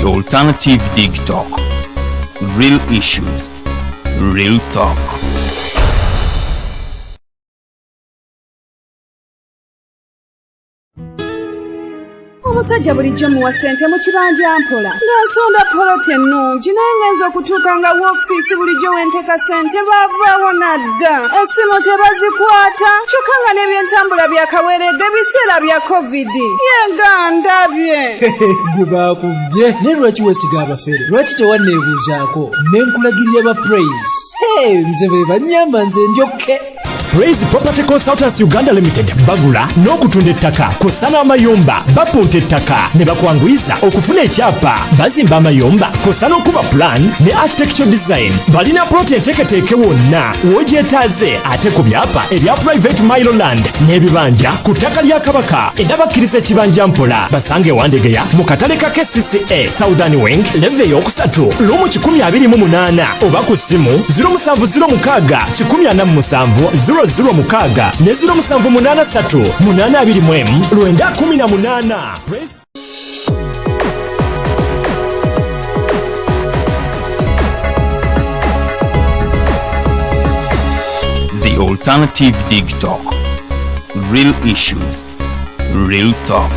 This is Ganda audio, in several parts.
The Alternative Dig Talk. Real issues, real talk. Omusajja bulijjo muwa ssente mu kibanja mpola ng'asonda poloti ennungi naye ngenza okutuuka nga woofiisi bulijjo wenteeka ssente bavaawo nadda essimu tebazikwata kyokka nga n'ebyentambula byakaweerega ebiseera bya kovidi yegandabye gwe baakubye naye lwaki weesiga abafere lwaki tewanneebuuzaako ne nkulagirira ba praise nze be bannyamba nze njokke Praise Property Consultants Uganda Limited bagula n'okutunda ettaka kusana amayumba bapunta ettaka ne bakwanguyiza okufuna ekyapa bazimba amayumba kusana okuba plan ne architectural design balina ploti enteeketeeke wonna w'ogyetaaze ate ku byapa ebya private Miloland n'ebibanja ku ttaka lya Kabaka era bakkiriza ekibanja mpola basange Wandegeya mu katale ka KCCA Southern Wing leve y'okusatu lumu 128 oba ku ssimu 0706 0 mukaaga ne 0783 821 918. The Alternative Dig Talk. Real issues, real talk.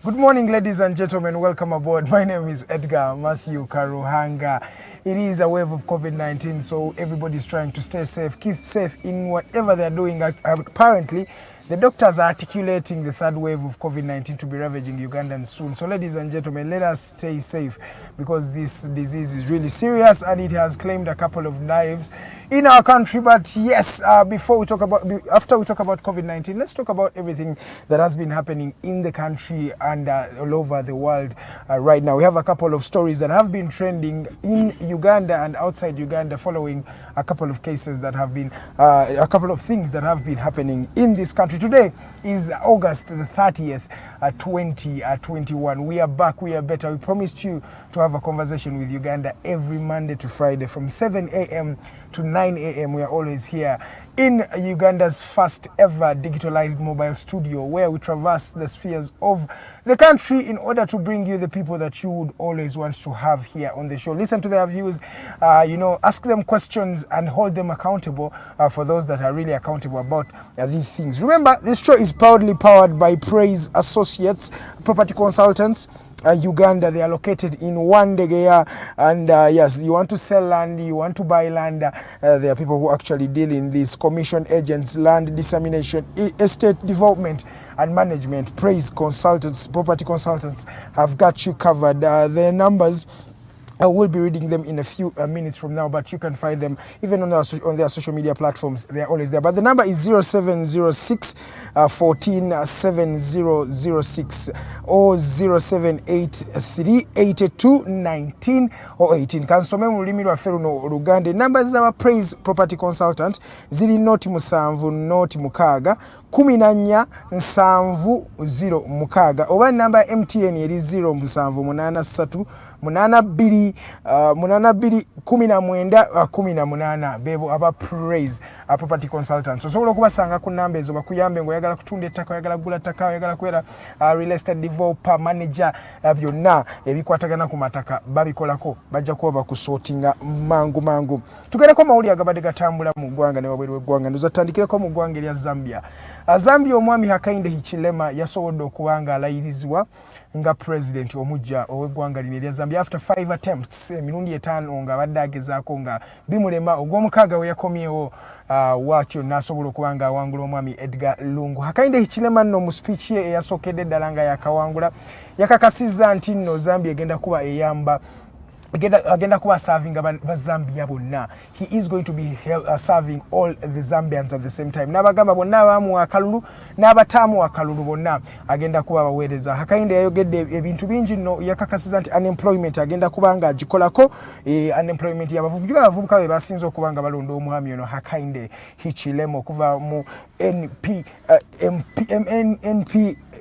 Good morning, ladies and gentlemen. Welcome aboard. My name is Edgar Mathew Karuhanga. It is a wave of COVID-19, so everybody's trying to stay safe, keep safe in whatever they're doing. Apparently, the doctors are articulating the third wave of COVID-19 to be ravaging Uganda soon. So, ladies and gentlemen, let us stay safe because this disease is really serious and it has claimed a couple of lives in our country. But yes, after we talk about COVID-19, let's talk about everything that has been happening in the country and all over the world right now. We have a couple of stories that have been trending in Uganda and outside Uganda following a couple of cases that have been, a couple of things that have been happening in this country. Today is August the 30th, 2021. We are back, we are better. We promised you to have a conversation with Uganda every Monday to Friday from 7 a.m. to 9 a.m. We are always here in Uganda's first ever digitalized mobile studio where we traverse the spheres of the country in order to bring you the people that you would always want to have here on the show. Listen to their views, ask them questions and hold them accountable for those that are really accountable about these things. Remember, this show is proudly powered by Praise Associates, property consultants, Uganda. They are located in Wandegeya, and yes, you want to sell land, you want to buy land, there are people who actually deal in this: commission agents, land dissemination, estate development and management. Praise consultants, property consultants have got you covered. Their numbers, I will be reading them in a few minutes from now, but you can find them even on their social media platforms. They are always there. But the number is 0706 14 7006 or 0783 82 19 or 18. Kansome mu lulimi lwaffe luno Oluganda. Numbers z'aba Praise Property Consultant ziri noti musanvu noti mukaaga 14 70 mukaaga, oba namba ya MTN eri 0783 82 19 bebo aba Praise Property Consultants. Osobola okubasanga ku namba ezo bakuyambe ngoyagala kutunda ettaka, oyagala kugula ttaka, oyagala kwera real estate developer, manager, byonna ebikwatagana ku mataka babikolako, bajja kuba bakusortinga mangu. Tugereko mawuli agabadde gatambula mu ggwanga ne wabweru w'eggwanga. Ndoza tutandikireko mu ggwanga erya Zambia. Zambia omwami Kayonde Hichilema yasobodde okubanga alayirizibwa nga president omujja ow'eggwanga lino erya Zambia after 5 attempts, emirundi 5 nga badde agezaako nga bimulema. Ogw'omukaaga we yakomyewo watyo n'asobola okubanga awangula omwami Edgar Lungu. Kayonde Hichilema nno mu speech ye eyasookedde ddala nga yakawangula yakakasizza nti nno Zambia egenda kuba eyamba agenda kuba serving aba Zambia bonna. He is going to be serving all the Zambians at the same time. Nabagamba bonna abamu akalulu n'abatamu akalulu bonna agenda kuba baweereza. Hakainde yayogedde ebintu bingi no yakakasiza nti unemployment agenda kubanga agikolako unemployment y'abavubuka be basinze okubanga balonda omwami ono Hakainde Hichilemo kuva mu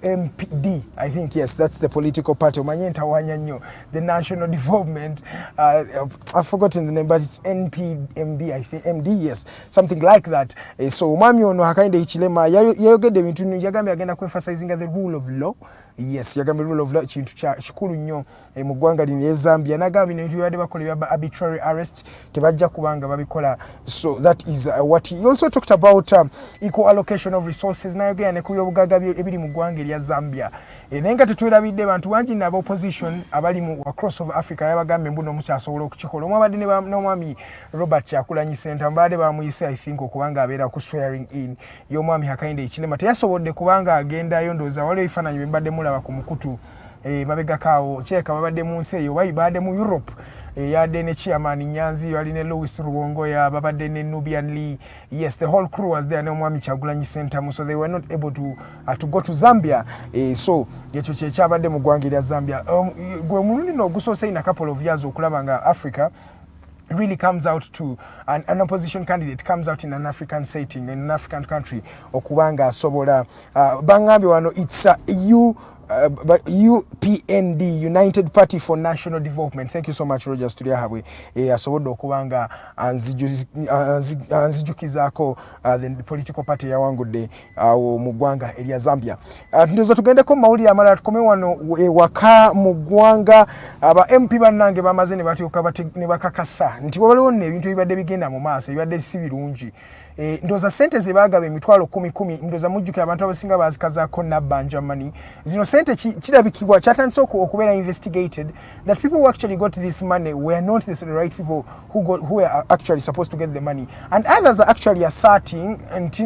NPD, I think, yes, that's the political party. Omanyenta wanyanyo, the National Development, I've forgotten the name, but it's NPMB, I think, MD, yes, something like that. So omwami ono Hakainde Hichilema yayogedde ebintu yagambe agenda ku emphasizing the rule of law. Yes, yagambe rule of law kintu kikulu nnyo mu ggwanga lino e Zambia. Nagambe nebintu byabadde bakola arbitrary arrest tebajja kubanga babikola. So that is what he also talked about, equal allocation of resources. Nayogera ne ku byobugaga ebiri mu ggwanga erya Zambia. Naye nga tetwerabidde bantu bangi n'aba opposition abali mu across of Africa yabagambe mbuno omusyasobola okukikola. Omwabadde n'omwami Robert Kyagulanyi Ssentamu baade bamuyise I think okubanga abeera ku swearing in y'omwami Hakainde Hichilema. Teyasobodde kubanga agendayo ndowooza waliwo ebifaananyi bye mbadde mulaba ku mukutu mabega kawo kyeka babadde mu nsi eyo babadde mu Europe yadde ne chairman Nyanzi yali ne Louis Rubongoya babadde ne Nubian Lee. Yes, the whole crew was there n'omwami Kyagulanyi Ssentamu, so they were not able to go to Zambia. So ekyo kye kyabadde mu ggwanga erya Zambia. Gwe mulundi n'ogusoose in a couple of years okulaba nga Africa really comes out to an opposition candidate comes out in an African setting, in an African country okubanga asobola bangambi wano it's UPND, United Party for National Development. Thank you so much Rogers Tuliahabwe. Asobodde okubanga anzijukizaako the political party yawangudde mu ggwanga erya Zambia. Ndoza tugendeko mawulire amalala tukome wano waka mu ggwanga aba MP bannange bamaze ne batyuka ne bakakasa nti waliwo ebintu ebibadde bigenda mu maaso ebibadde si birungi. Ndoza sente ze baagaba emitwalo 10 ndoza mujjukira abantu abasinga baazikazaako nabbanja money. Zino sente kirabikibwa kyatandise okubeera investigated that people who actually got this money were not the right people who were actually supposed to get the money, and others are actually asserting nti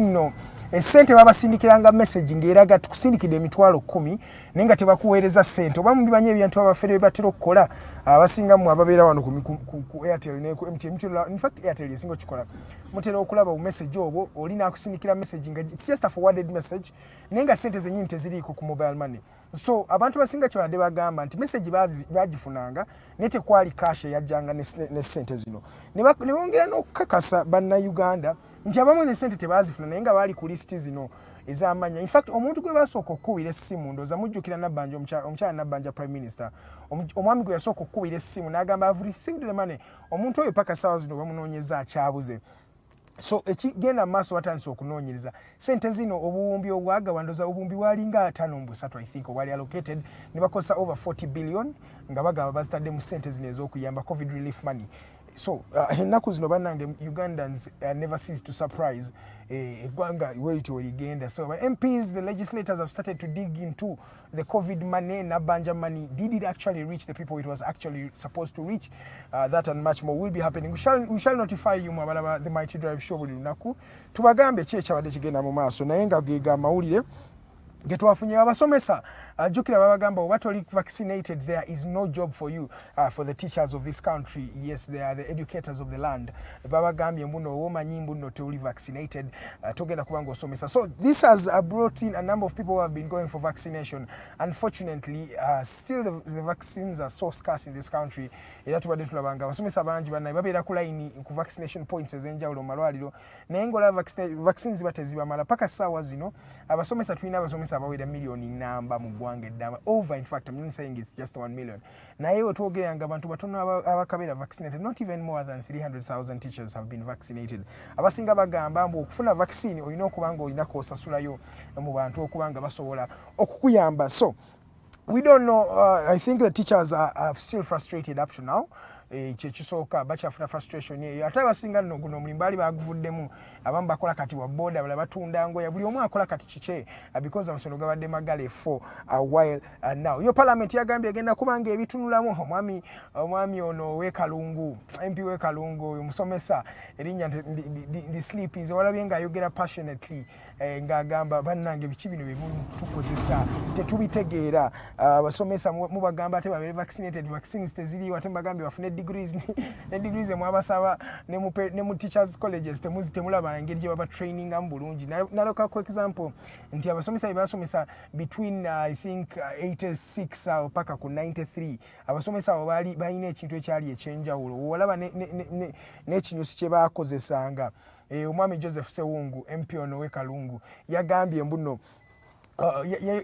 sente babasindikiranga message ngeraga tukusindikide emitwalo 10 nenga tebakuweereza sente oba mubimanye ebintu abafere batero okukola abasinga mu ababeera wano ku Airtel ne ku MTN. In fact Airtel yesingo kikola mutero okulaba u message obo olina akusindikira message nga it's just a forwarded message nenga sente zenyini teziriko ku mobile money. So abantu basinga kyabadde bagamba nti message bagifunanga nete kwali cash yajjanga ne sente zino ne bongera n'okukakasa bannaUganda nti abamu ne sente tebazifuna naye nga bali ku list zino ezamanya. In fact omuntu gwe basooka okukubira essimu ndoza mujjukira nabbanja omukyala nabbanja prime minister omwami gwe yasooka okukubira essimu n'agamba I've received the money. Omuntu oyo paka sawa zino bamunoonyeza akyabuze. So ekigenda maaso batandise okunoonyereza sente zino obuwumbi obwagawa ndoza obuwumbi bwalinga 5.3 I think wali allocated ne bakosa over 40 billion nga bagamba bazitadde mu sente zino ez'okuyamba COVID relief money. So ennaku zino bannange Ugandans never cease to surprise eggwanga where ligenda. So MPs, the legislators have started to dig into the COVID money, nabbanja money. Did it actually reach the people it was actually supposed to reach? That and much more will be happening. We shall notify you about the Mighty Drive show buli lunaku tubagambe ki ekyabadde kigenda mu maaso naye nga geega mawulire getwafunye abasomesa jukira babagamba oba toli vaccinated there is no job for you. For the teachers of this country, yes, they are the educators of the land. Babagambye mbuno womanyi mbuno toli vaccinated togenda kubanga osomesa. So this has brought in a number of people who have been going for vaccination. Unfortunately, still the vaccines are so scarce in this country. Era tubadde tulabanga abasomesa bangi bannaye babeera ku line ku vaccination points ez'enjawulo mu malwaliro naye ngola vaccines batezibamala paka ssaawa zino abasomesa tulina abasomesa abawera miliyoni namba mu ggwanga eddama over. In fact, I'm not saying it's just 1 million. Naye otwogeranga abantu batono abakabeera vaccinated, not even more than 300,000 teachers have been vaccinated. Abasinga bagamba mbu okufuna vaccine olina okubanga olinako osasulayo mu bantu okubanga basobola okukuyamba. So we don't know. I think the teachers are still frustrated up to now. Kyekisooka bakyafuna frustration eyo ate abasinga nno guno omulimu baali baguvuddemu abamu bakola kati wa boda abala batunda ngoya buli omu akola kati kike because amasomero gabadde magale for a while now. Yo parliament yagambye agenda kubanga ebitunulamu omwami ono w'Ekalungu MP w'Ekalungu oyo musomesa erinnya ndi sleep nze walabye ng'ayogera passionately ng'agamba bannange biki bino bye tukozesa tetubitegeera abasomesa mubagamba ate babeere vaccinated vaccines teziriiwo ate mbagambye bafune degrees mwabasaba ne mu teachers colleges temulaba engeri gye baba training bulungi. Naloka ku example nti abasomesa basomesa between I think 86 awo paka ku 93 abasomesa abo bali balina ekintu ekyali ekyenjawulo. Olaba n'ekinyusi kye baakozesanga. Omwami Joseph Sewungu MP ono we Kalungu yagambye mbuno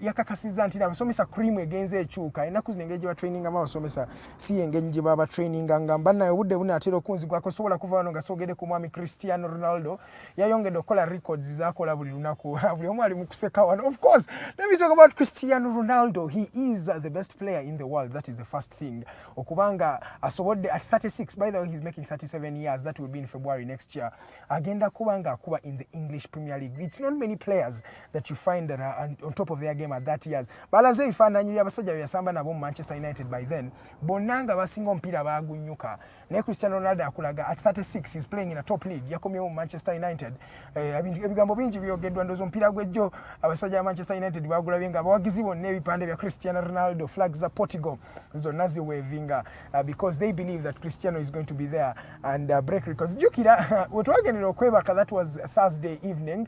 yakakasiza nti abasomesa cream egenze ekyuka enaku zino engeri gye ba training abasomesa si engeri gye baba training ngamba naye obudde bunaatera okunzigwako sobola kuva wano nga soogedde ku mwami Cristiano Ronaldo yayongedde okukola records z'akola buli lunaku buli omu ali mu kuseka wano. Of course, let me talk about Cristiano Ronaldo. He is the best player in the world. That is the first thing. Okubanga asobodde at 36, by the way he's making 37 years, that will be in February next year. Agenda kubanga kuba in the English Premier League. It's not many players that you find that are on top of their game at that years. Balaze ifananyi byabasajja byasamba nabo Manchester United by then. Bonanga basinga ompira bagunyuka. Ne Cristiano Ronaldo akulaga at 36 he's playing in a top league. Yakomye mu Manchester United. Ebigambo bingi byogeddwa ndozo mpira gwejjo abasajja ba Manchester United bagula benga abawagizi bonna ebipande bya Cristiano Ronaldo flags za Portugal zonna ziwevinga because they believe that Cristiano is going to be there and break records. Jukira wetwagendera okwebaka, that was Thursday evening.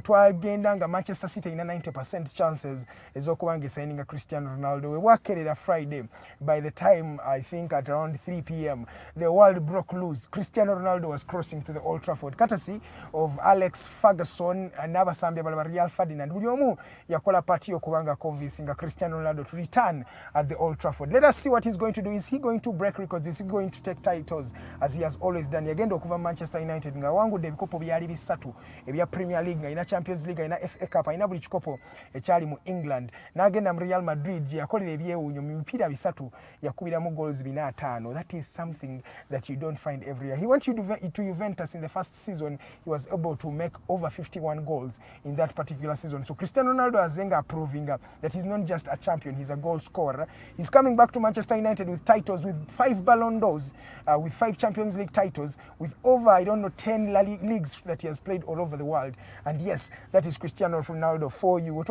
Twagenda nga Manchester City ina 90% chances ezokubanga signing Cristiano Ronaldo. We wakerera Friday. By the time I think at around 3 p.m. the world broke loose. Cristiano Ronaldo was crossing to the Old Trafford courtesy of Alex Ferguson and Nabasambia balaba Real Ferdinand. Buli omu yakola party okubanga convincing Cristiano Ronaldo to return at the Old Trafford. Let us see what he's going to do. Is he going to break records? Is he going to take titles as he has always done? Yagenda okuva Manchester United nga wangudde ebikopo byali bisatu ebya Premier League, nga ina Champions League, ina FA Cup, ina buli kikopo ekyali mu England. N'agenda mu Real Madrid gye yakolera ebyewuunyo mu mipiira bisatu yakubiramu goals 5. That is something that you don't find every year. He went to Juventus in the first season. He was able to make over 51 goals in that particular season. So Cristiano Ronaldo azenga proving that he's not just a champion, he's a goal scorer. He's coming back to Manchester United with titles, with 5 Ballon d'Ors, with 5 Champions League titles, with over, 10 leagues that he has played all over the world. And yes, that is Cristiano Ronaldo for you.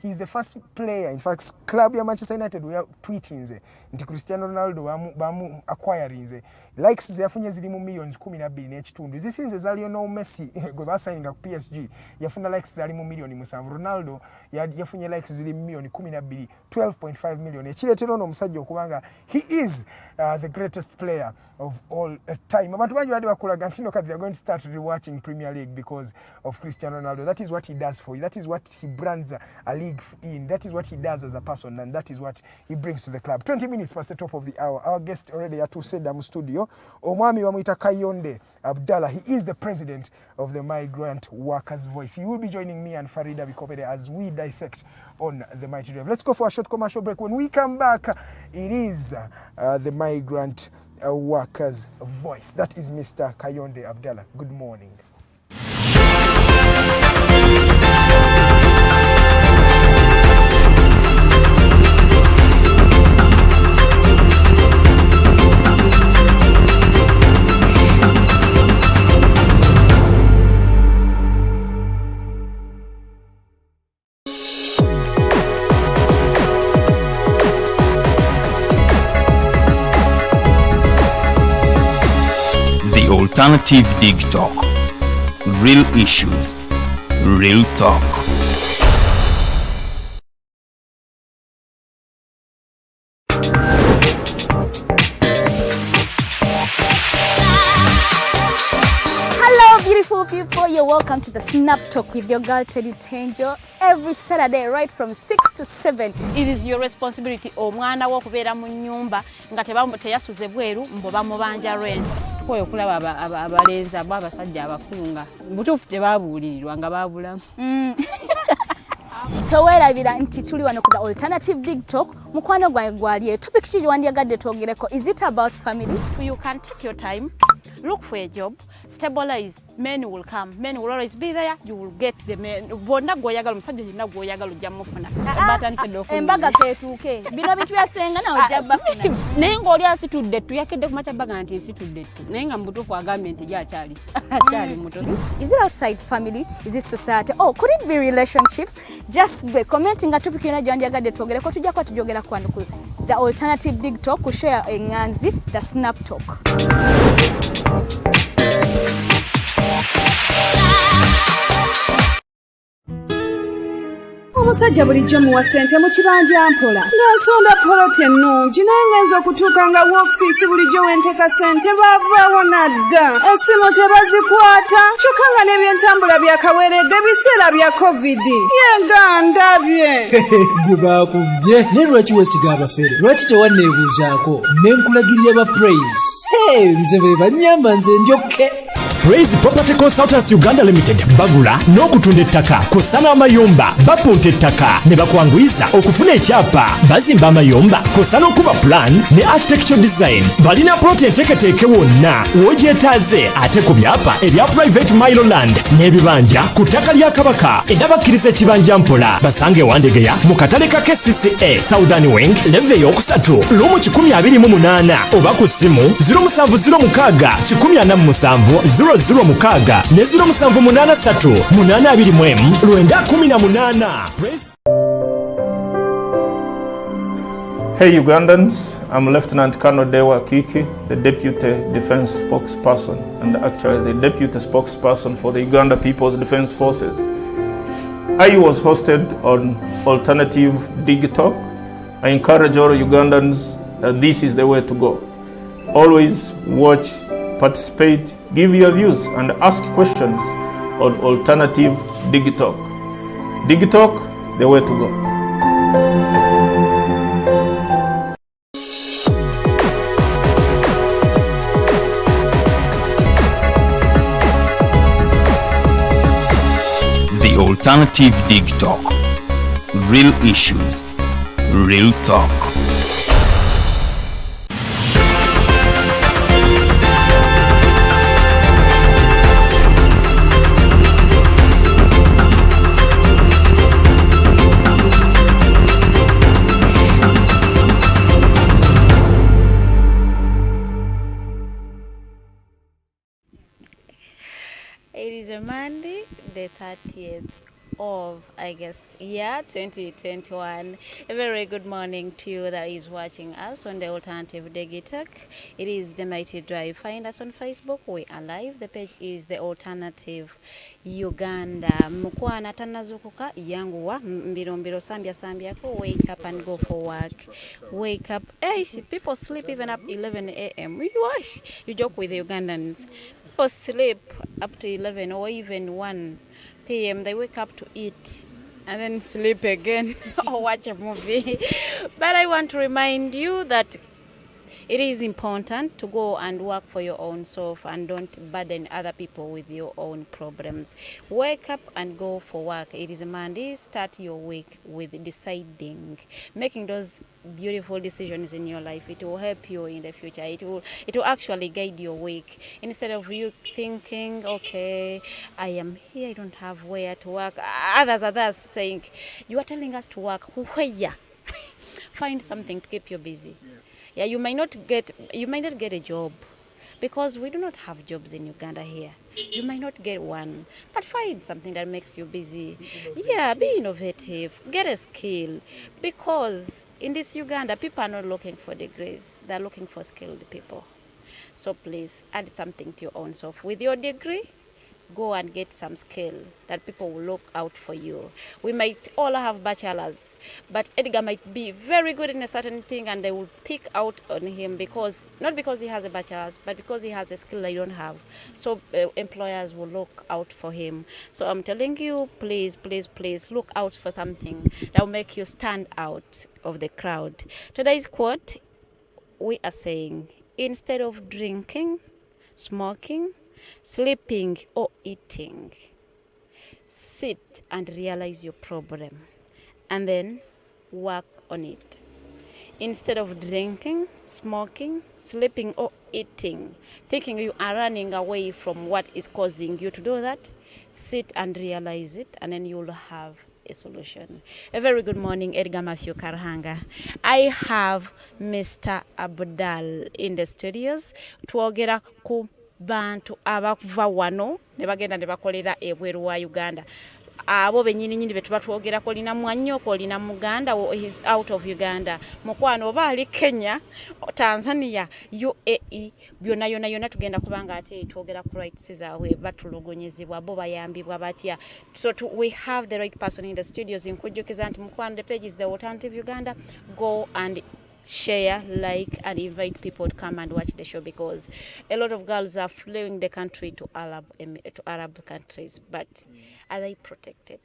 He's the first player, in fact, club ya Manchester United we are tweeting nti Cristiano Ronaldo bamu acquiring likes yafunye zili mu millions 12 n'ekitundu. Zisinze za Lionel Messi gwe basigning ku PSG yafuna likes zali mu million 7. Ronaldo yafunye likes zili mu million 12, 12.5 million. Ekiretero no omusajja okubanga he is the greatest player of all time. Abantu bangi bali bakulaga ntino kati they are going to start rewatching Premier League because of Cristiano Ronaldo. That is what he does for you. That is what he brands a league in. That is what he does as a person, and that is what he brings to the club. 20 minutes past the top of the hour. Our guest already at Tusedam studio. Omwami bamwita Kayonde Abdallah. He is the president of the Migrant Workers Voice. He will be joining me and Farida Bikobere as we dissect on the mighty rev. Let's go for a short commercial break. When we come back, it is the Migrant Workers Voice. That is Mr. Kayonde Abdallah. Good morning. Alternative Dig Talk. Real issues, real talk. Hello beautiful people, you're welcome to the Snap Talk with your girl Teddy Tenjo every Saturday right from 6 to 7. It is your responsibility omwana wo kubeera mu nyumba nga teyasuze bweru mbo bamubanja rent. Koyo kulaba abalenzi abasajja abakunga butuufu tebabuulirirwa nga babulamu. Towerabira nti tuli wano ku the Alternative Dig Talk. Mukwano gwange gwali topic kiri wandiyagadde twogereko. Is it about family? You can take your time, look for a job, stabilize, men will come, men will always be there, you will get the men. Bonna goyagala musajja yenna goyagala ojja mufuna. Embaga ketuuke bino bitu yasenga na ojja bafuna. Naye ng'oli asitudde ttu yakedde ku macha baga nti nsitudde ttu naye nga mubutuufu agambye nti gy'akyali muto. Is it outside family? Is it society? Oh, could it be relationships? Just be commenting a topic yona gyandiyagadde twogereko tujja kwa tujogera kwano ku the alternative dig talk, kushare enganzi, the snap talk. Omusajja bulijjo muwa ssente mu kibanja mpola ng'asonda poloti ennungi naye ngenza okutuuka nga woofiisi bulijjo wenteeka ssente bavaawo nadda essimu tebazikwata kyokka nga n'ebyentambula byakaweeregga ebiseera bya kovidi yenga ndabye gwe baakubye naye lwaki weesiga abafere lwaki tewanneebuuzaako ne nkulagirira ba praise nze be bannyamba nze njokke Praise Property Consultants Uganda Limited bagula n'okutunda ettaka kw'ossa n'amayumba bapunta ettaka ne bakwanguyiza okufuna ekyapa bazimba amayumba kw'ossa n'okuba plan ne architectural design balina ploti enteeketeeke wonna w'ogyetaaze ate ku byapa ebya private mile land n'ebibanja ku ttaka lya kabaka era bakkiriza ekibanja mpola basange ewandegeya mu katale ka KCCA Southern Wing leve eyokusatu lumu 128 oba ku ssimu 0706 006 ne 0783 821 918. Hey Ugandans, I'm Lieutenant Colonel Kiki, the Deputy Defense Spokesperson and actually the Deputy Spokesperson for the Uganda People's Defense Forces. I was hosted on Alternative Dig Talk. I encourage all Ugandans that this is the way to go. Always watch, participate, give your views and ask questions on Alternative Dig Talk. Dig Talk, the way to go. The Alternative Dig Talk. Real issues, real talk. It is a Monday, the 30th of August, year 2021. A very good morning to you that is watching us on the Alternative Digital. It is the Mighty Drive. Find us on Facebook. We are live. The page is the Alternative Uganda. Mukwana tanazukuka yanguwa mbiro sambia ko. Wake up and go for work. Wake up. Hey, people sleep even up 11 a.m. You joke with the Ugandans. People sleep up to 11 or even 1 p.m. They wake up to eat and then sleep again or watch a movie. But I want to remind you that it is important to go and work for your own self and don't burden other people with your own problems. Wake up and go for work. It is a Monday. Start your week with deciding, making those beautiful decisions in your life. It will help you in the future. It will actually guide your week. Instead of you thinking, okay, I am here, I don't have where to work. Others saying, you are telling us to work where? Find something to keep you busy. Yeah, you might not get a job because we do not have jobs in Uganda here. You might not get one, but find something that makes you busy. Yeah, be innovative, get a skill, because in this Uganda, people are not looking for degrees. They're looking for skilled people. So please add something to your own self. With your degree, go and get some skill that people will look out for you. We might all have bachelors, but Edgar might be very good in a certain thing and they will pick out on him not because he has a bachelor's, but because he has a skill they don't have. So employers will look out for him. So I'm telling you, please look out for something that will make you stand out of the crowd. Today's quote, we are saying, instead of drinking, smoking, sleeping or eating, sit and realize your problem and then work on it. Instead of drinking, smoking, sleeping or eating, thinking you are running away from what is causing you to do that, sit and realize it and then you'll have a solution. A very good morning, Edgar Mathew Karuhanga. I have Mr. Abdallah in the studios. Twogera ku bantu abakuva wano ne bagenda ne bakolera ebweru wa Uganda. abo benyini betuba twogerako olina mwanyoko olina muganda is out of Uganda mukwano oba ali Kenya Tanzania UAE byona yona tugenda kubanga ate twogera ku rights zaabwe batulogonyezebwa bo bayambibwa batya so we have the right person in the studios nkujjukiza nti mukwano the page is the Alternative Uganda. Go and share, like, and invite people to come and watch the show because a lot of girls are fleeing the country to Arab countries. But are they protected?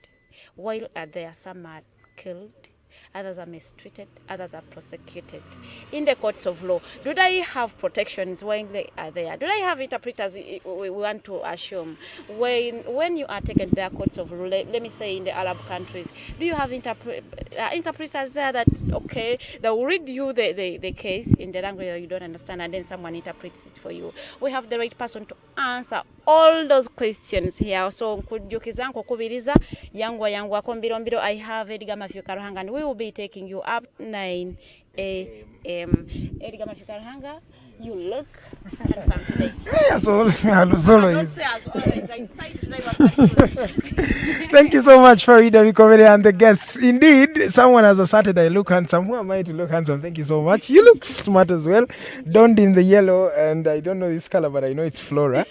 While there, some are killed, others are mistreated, others are prosecuted. In the courts of law, do they have protections when they are there? Do they have interpreters? We want to assume when you are taken to their courts of law, let me say in the Arab countries, do you have interpreters there that, okay, they will read you the case in the language that you don't understand and then someone interprets it for you? We have the right person to answer all those questions here. So nkujjukiza nkukubiriza yangwa kombirombiro. I have Edgar Mathew Karuhanga and we will be taking you up 9 a.m. Edgar Mathew Karuhanga, you look handsome today. As always. Thank you so much, Farida, Bikobere, and the guests. Indeed, someone has asserted I look handsome. Who am I to look handsome? Thank you so much. You look smart as well. Donned in the yellow, and I don't know this color, but I know it's Flora.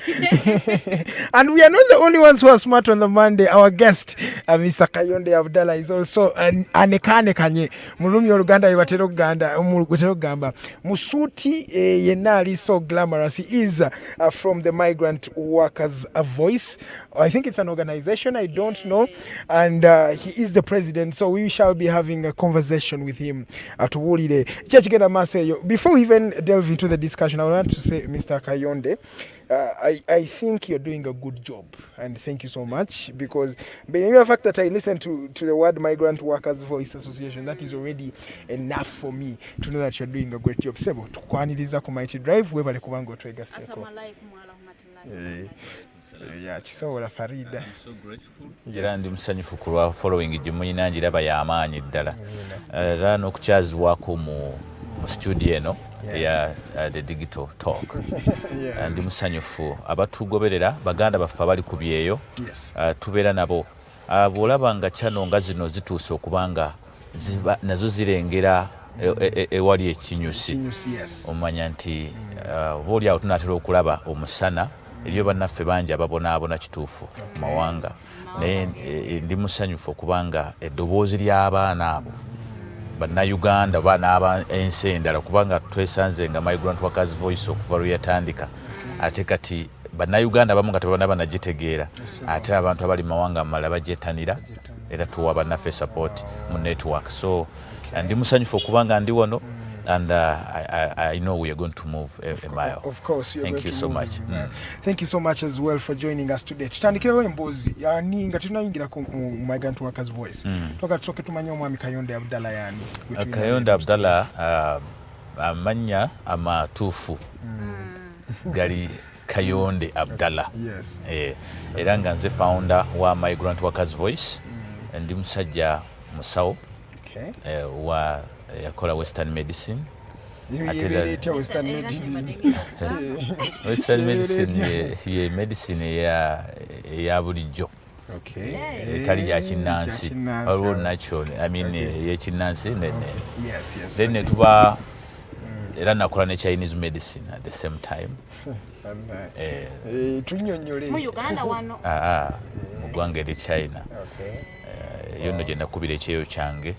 And we are not the only ones who are smart on the Monday. Our guest, Mr. Kayonde Abdallah, is also anekanye. Mulumi Uganda, Iwatero Gamba. Musuti yenali so glamorous. He is from the Migrant Workers Voice. I think it's an organization, I don't know. And he is the president, so we shall be having a conversation with him at Wulide. Before we even delve into the discussion, I want to say, Mr. Kayonde, I think you're doing a good job, and thank you so much, because the fact that I listen to the word Migrant Workers Voice Association, that is already enough for me to know that you're doing a great job. Sebo, tukwaniriza ku Mighty Drive, webale kubango twega seko. Assalamu alaikum wa rahmatullahi. Yeah, kisobola Farida. I'm so grateful. Era ndi musanyufu kulwa following jimunyi nanjiraba y'amaanyi ddala. Era n'okukyazibwako mu studio eno ya the digital talk. Ndi musanyufu abatugoberera baganda baffe abali ku byeyo. Tubeera nabo. Bw'olaba nga channel nga zino zituuse okubanga nazo zirengera ewali ekinyusi. Omanya nti bw'olyawo tunaatera okulaba omusana eriyo bannaffe bangi ababonaabona kituufu mawanga naye ndi musanyufu okubanga eddoboozi ly'abaana abo bannaUganda baana ensi endala kubanga twesanze nga Migrant Workers Voice okuva lwe yatandika ate kati bannaUganda abamu nga tebana banagitegeera ate abantu abali mawanga amalala bagyetanira era tuwa bannaffe support mu network. So ndi musanyufu okubanga ndi wano. And I know we are going to move a mile. Of course, thank you so much. Thank you so much as well for joining us today. Tutandikirawo embozi yani nga tunayingira ku Migrant Workers Voice. Toka tusoke tumanya omwami Kayonde Abdallah yani. Kayonde Abdallah amanya amatuufu gali Kayonde Abdallah. Yes. Era nga nze founder wa Migrant Workers Voice. Ndi musajja musawo. Okay. Wa yakola Western medicine. Western medicine. Western medicine ye medicine ya bulijjo. Okay. Etali ya kinnansi. All natural. I mean ye kinnansi nene. Yes. Then tuba era nakola ne Chinese medicine at the same time. Tunyonyole. Mu Uganda wano. Mu ggwanga eri China. Okay. Yo nno gye nakubira ekyeyo kyange.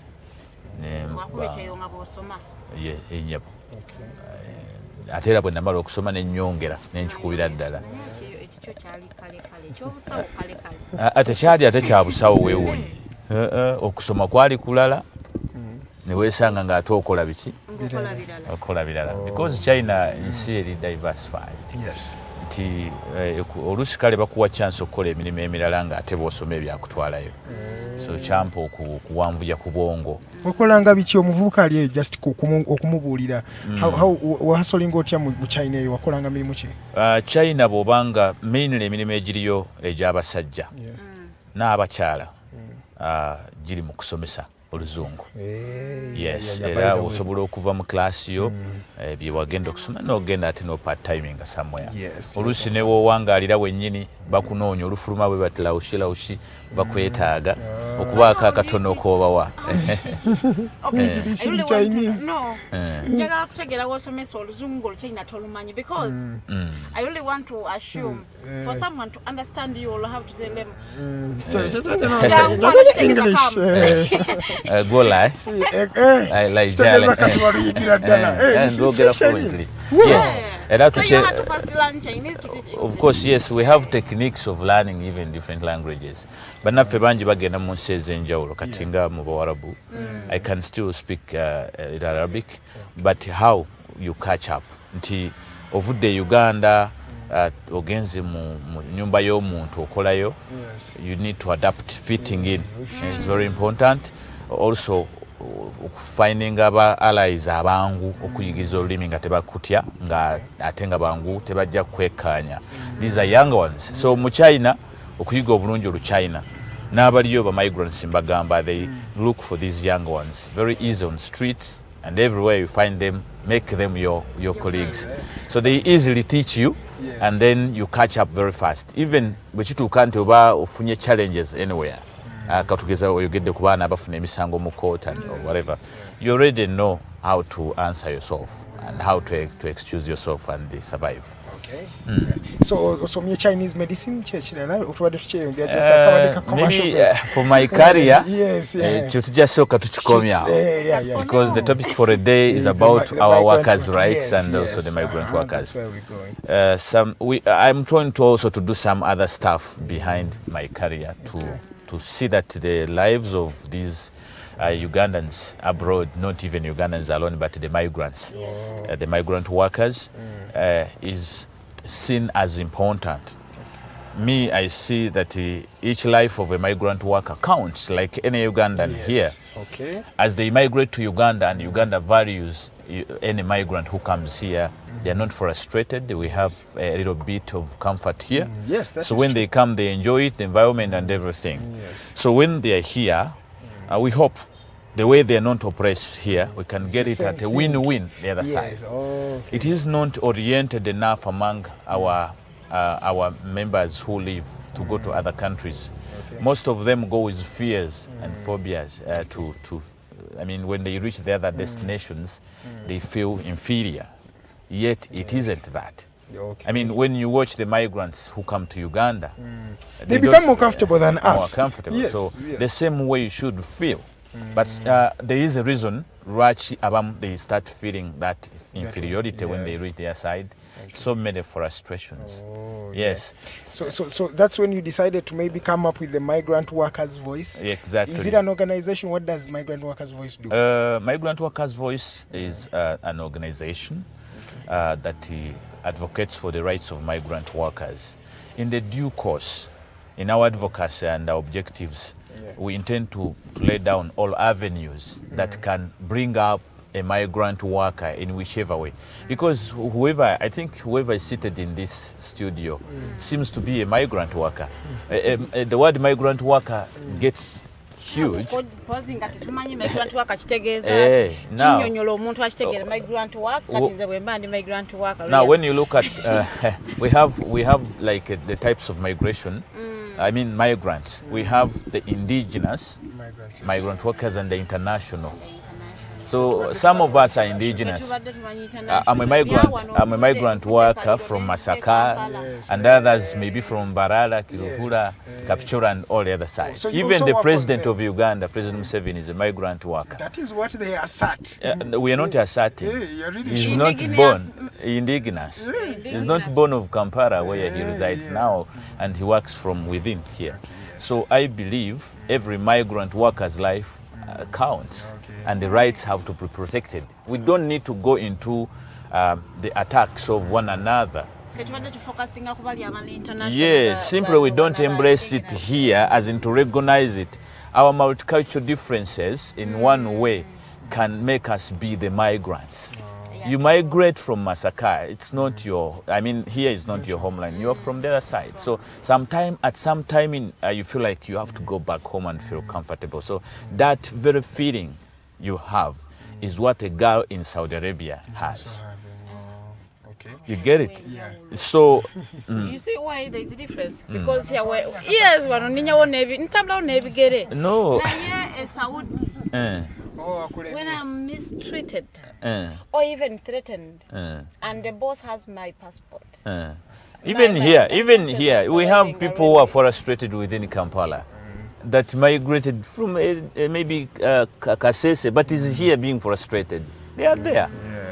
Enyabo. Ate era bwe namala okusoma n'ennyongera n'enkikubira ddala. Ate kyali ate kya busawo weewuunye. Okusoma kwali kulala ne weesanga ng'ate okola biki? Okola birala. Because China nsi eri diversified. Yes. Nti oluusi kale bakuwa chance okukola emirimu emirala ng'ate bw'osoma ebyakutwalayo. So kyampa okuwanvuya ku bwongo. Okolanga biki omuvubuka ali just okumubuulira wahasolinga otya mu China eyo wakolanga mirimu ki? China bw'obanga mainly emirimu egiriyo egy'abasajja n'abakyala giri mu kusomesa oluzungu. Yes, era osobola okuva mu class yo bye wagenda okusoma n'ogenda ate no part timing somewhere. Oluusi ne woowangaalira wennyini bakunoonya olufuluma bwe bati lawushi bakwetaaga okubaako akatono koobawa. Njagala kutegeera w'osomesa oluzungu olukyalina tolumanyi because I really want to assume for someone to understand you will have to tell them English. Go lie. Like yes. So you have to first learn Chinese to teach English. Of course, yes, we have techniques of learning even different languages. But naffe bangi bagenda mu nsi ez'enjawulo kati nga mu Bawarabu. I can still speak Arabic, but how you catch up? Nti ovudde Uganda ogenze mu nyumba y'omuntu okolayo, you need to adapt, fitting in. It's very important. Also finding allies abangu okuyigiza olulimi nga tebakutya nga ate nga bangu tebajja kwekkaanya. These are young ones. So mu China okuyiga obulungi Oluchina n'abaliyo ba migrants mbagamba, they look for these young ones very easy on streets and everywhere you find them, make them your colleagues. So they easily teach you and then you catch up very fast. Even bwe kituuka nti oba ofunye challenges anywhere, katugeza oyogedde ku baana abafuna emisango mu court and or whatever, you already know how to answer yourself and how to excuse yourself and survive. Okay. So osomye Chinese medicine kyekirala otubadde tukyeyongera just akabadde commercial for my career. Yes, tujasooka tukikomya because the topic for a day is about our workers' rights and also the migrant workers. I'm trying to also to do some other stuff behind my career to see that the lives of these Ugandans abroad, not even Ugandans alone, but the migrants, the migrant workers, is seen as important. Me, I see that each life of a migrant worker counts, like any Ugandan here. Okay. As they migrate to Uganda, and Uganda values any migrant who comes here, they are not frustrated. We have a little bit of comfort here. Yes, that's so when they come, they enjoy it, the environment and everything. Yes. So when they are here, we hope the way they are not oppressed here, we can get it at a win-win the other side. Okay. It is not oriented enough among our members who live to go to other countries. Okay. Most of them go with fears and phobias I mean, when they reach the other destinations, they feel inferior. Yet it isn't that. Okay. I mean, when you watch the migrants who come to Uganda, they become more comfortable than us. More comfortable. Yes, so yes. the same way you should feel. But there is a reason lwaki abamu they start feeling that inferiority when they reach their side. Okay. So many frustrations. Yes. So that's when you decided to maybe come up with the Migrant Workers Voice. Exactly. Is it an organization? What does Migrant Workers Voice do? Migrant Workers Voice is an organization that advocates for the rights of migrant workers. In the due course, in our advocacy and our objectives, we intend to lay down all avenues that can bring up a migrant worker in whichever way. Because whoever is seated in this studio seems to be a migrant worker. The word migrant worker gets huge. Now when you look at we have like the types of migration. I mean migrants. We have the indigenous migrant workers and the international. So some of us are indigenous. I'm a migrant worker from Masaka, and others maybe from Barara, Kiruhura, Kapchora, and all the other sides. So even the president of Uganda, President Museveni, is a migrant worker. That is what they assert. We are not asserting. He's not born indigenous. He's not born of Kampala, where he resides now, and he works from within here. So I believe every migrant worker's life counts, and the rights have to be protected. We don't need to go into the attacks of one another. Yes, simply we don't embrace it here as in to recognize it. Our multicultural differences in one way can make us be the migrants. You migrate from Masaka. It's not your, I mean, here is not your homeland. You're from the other side. So at some time you feel like you have to go back home and feel comfortable. So that very feeling you have is what a girl in Saudi Arabia has. You get it? Yeah. So You see why there's a difference? Because here, yes, no. When I'm mistreated or even threatened, and the boss has my passport. Even here, we have people who are frustrated within Kampala that migrated from maybe Kasese, but is here being frustrated. They are there.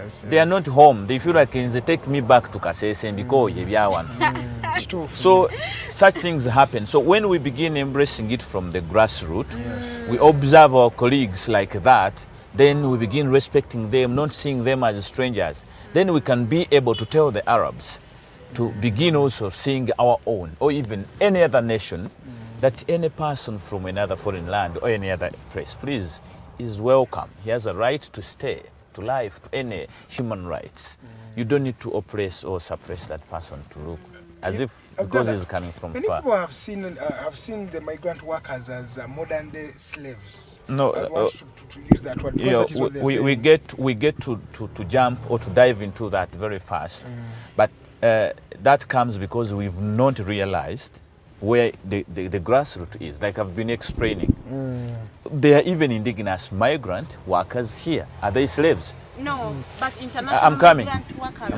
Yes, They are not home. They feel like they take me back to Kasese and because So such things happen. So when we begin embracing it from the grassroots, we observe our colleagues like that, then we begin respecting them, not seeing them as strangers. Then we can be able to tell the Arabs to begin also seeing our own, or even any other nation, that any person from another foreign land or any other place, please, is welcome. He has a right to stay, to life, to any human rights. You don't need to oppress or suppress that person to look as if because he's coming from many far. people have seen the migrant workers as modern day slaves. No, I want to use that word because that is what they're saying. we get to jump or to dive into that very fast, but that comes because we've not realized where the grassroots is. Like I've been explaining, there are even indigenous migrant workers here. Are they slaves? No, but international migrant workers